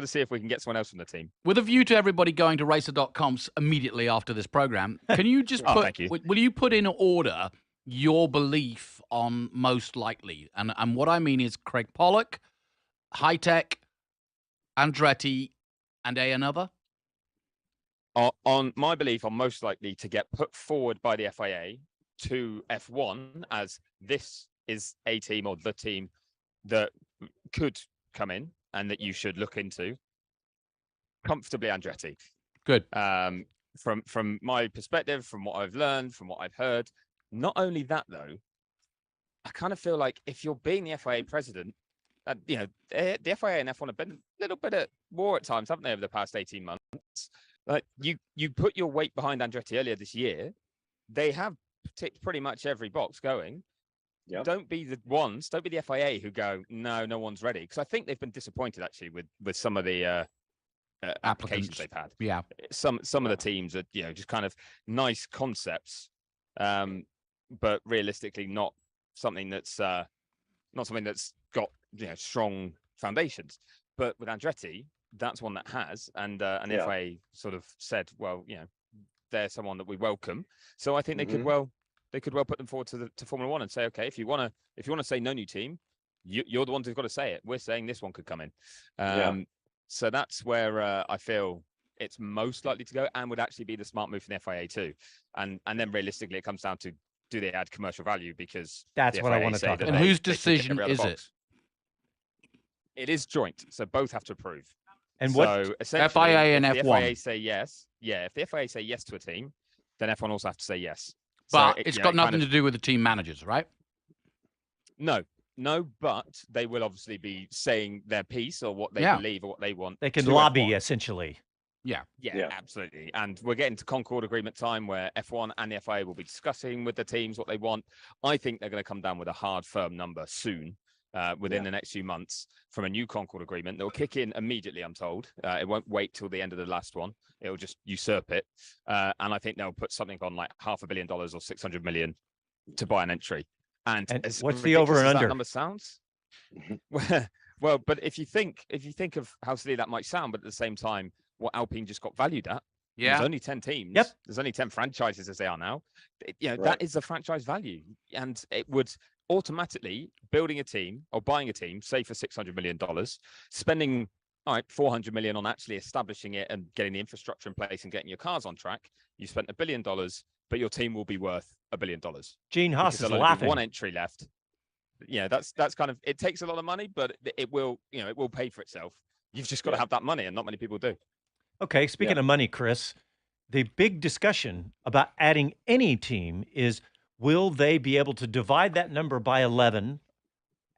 see if we can get someone else from the team. With a view to everybody going to racer.com immediately after this program, can you just will you put in order your belief on most likely? And what I mean is Craig Pollock, High Tech, Andretti, and another? On my belief, on most likely to get put forward by the FIA to F1 as this is a team or the team that could come in and that you should look into. Comfortably Andretti. Good. From my perspective, from what I've learned, from what I've heard. Not only that, though, I kind of feel like if you're being the FIA president, the FIA and F1 have been a little bit at war at times, haven't they, over the past 18 months? Like you put your weight behind Andretti earlier this year. They have ticked pretty much every box going. Yep. Don't be the FIA who go, no one's ready. Because I think they've been disappointed actually with some of the applications they've had. Yeah. Some of the teams are, just kind of nice concepts, but realistically not something that's got strong foundations. But with Andretti, that's one that has, and FIA sort of said, well, they're someone that we welcome. So I think they could well put them forward to Formula One and say, okay, if you want to say no new team, you're the ones who've got to say it. We're saying this one could come in. So that's where I feel it's most likely to go, and would actually be the smart move from the FIA too. And then realistically, it comes down to, do they add commercial value? Because that's what I want to talk about. And whose decision is it? It is joint, so both have to approve. And so FIA and if F1. The FIA say yes, if the FIA say yes to a team, then F1 also have to say yes. But it's got nothing to do with the team managers, right? No, but they will obviously be saying their piece or what they believe or what they want. They can lobby, F1. Essentially. Yeah, absolutely. And we're getting to Concord Agreement time where F1 and the FIA will be discussing with the teams what they want. I think they're going to come down with a hard, firm number soon, within the next few months, from a new Concord Agreement that will kick in immediately, I'm told. It won't wait till the end of the last one. It'll just usurp it. And I think they'll put something on like $500 million or 600 million to buy an entry. And what's the over and under? That number sounds? Well, but if you think of how silly that might sound, but at the same time, what Alpine just got valued at. Yeah. There's only 10 teams. Yep. There's only 10 franchises as they are now. That is the franchise value. And it would automatically, building a team or buying a team, say for $600 million, spending $400 million on actually establishing it and getting the infrastructure in place and getting your cars on track. You spent $1 billion, but your team will be worth $1 billion. Gene Haas is laughing. One entry left. That's kind of, it takes a lot of money, but it will pay for itself. You've just got to have that money, and not many people do. Okay, speaking of money, Chris, the big discussion about adding any team is, will they be able to divide that number by 11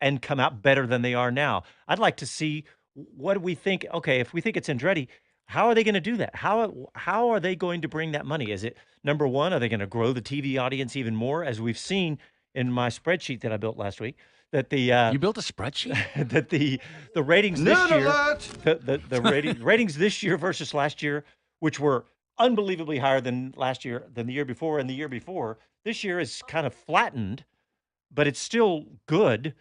and come out better than they are now? I'd like to see, what do we think? Okay, if we think it's Andretti, how are they going to do that? How are they going to bring that money? Is it, number one, are they going to grow the TV audience even more, as we've seen in my spreadsheet that I built last week? That the you built a spreadsheet? That the ratings this year, the ratings this year versus last year, which were unbelievably higher than last year, than the year before, and the year before. This year is kind of flattened, but it's still good.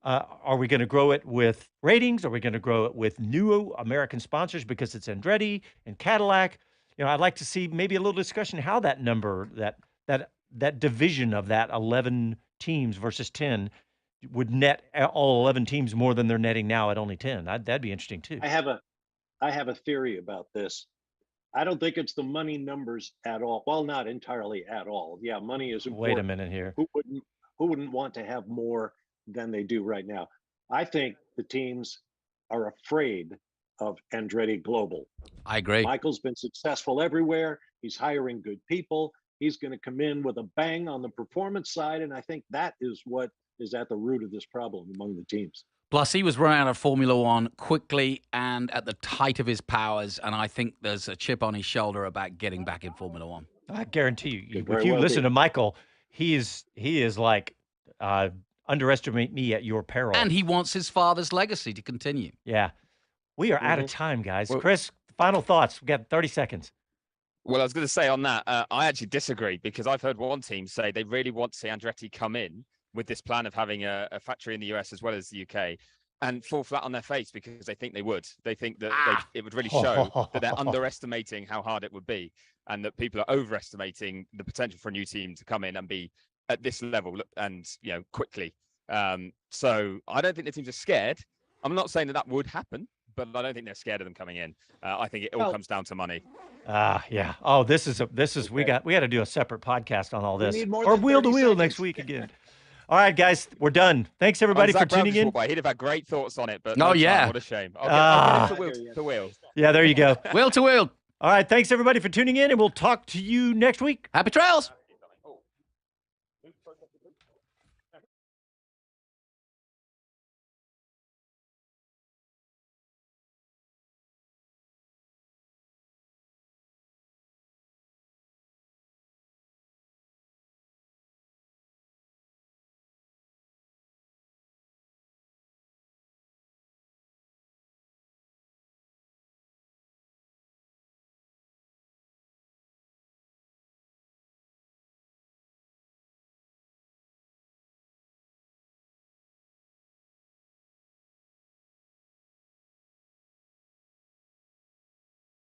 Are we going to grow it with ratings? Are we going to grow it with new American sponsors because it's Andretti and Cadillac? I'd like to see maybe a little discussion how that number, that division of that 11 teams versus 10 would net all 11 teams more than they're netting now at only 10. That'd be interesting too. I have a theory about this. I don't think it's the money numbers at all. Well, not entirely at all. Yeah, money is important. Wait a minute here. Who wouldn't want to have more than they do right now? I think the teams are afraid of Andretti Global. I agree. Michael's been successful everywhere. He's hiring good people. He's going to come in with a bang on the performance side, and I think that is what is at the root of this problem among the teams. Plus, he was run out of Formula One quickly and at the height of his powers, and I think there's a chip on his shoulder about getting back in Formula One. I guarantee you, if you listen to Michael, he is like underestimate me at your peril. And he wants his father's legacy to continue. Yeah. We are out of time, guys. Chris, final thoughts. We got 30 seconds. Well, I was going to say on that, I actually disagree because I've heard one team say they really want to see Andretti come in with this plan of having a factory in the US as well as the UK and fall flat on their face because they think they would. They think that it would really show that they're underestimating how hard it would be and that people are overestimating the potential for a new team to come in and be at this level and, quickly. So I don't think the teams are scared. I'm not saying that would happen, but I don't think they're scared of them coming in. I think it all comes down to money. Yeah. Oh, this is okay. we got to do a separate podcast on all this, or wheel to wheel next week again. All right, guys, we're done. Thanks everybody for tuning in. He'd have had great thoughts on it, but what a shame. I'll get it to wheel. Yeah, there you go. Wheel to wheel. All right, thanks everybody for tuning in, and we'll talk to you next week. Happy trails.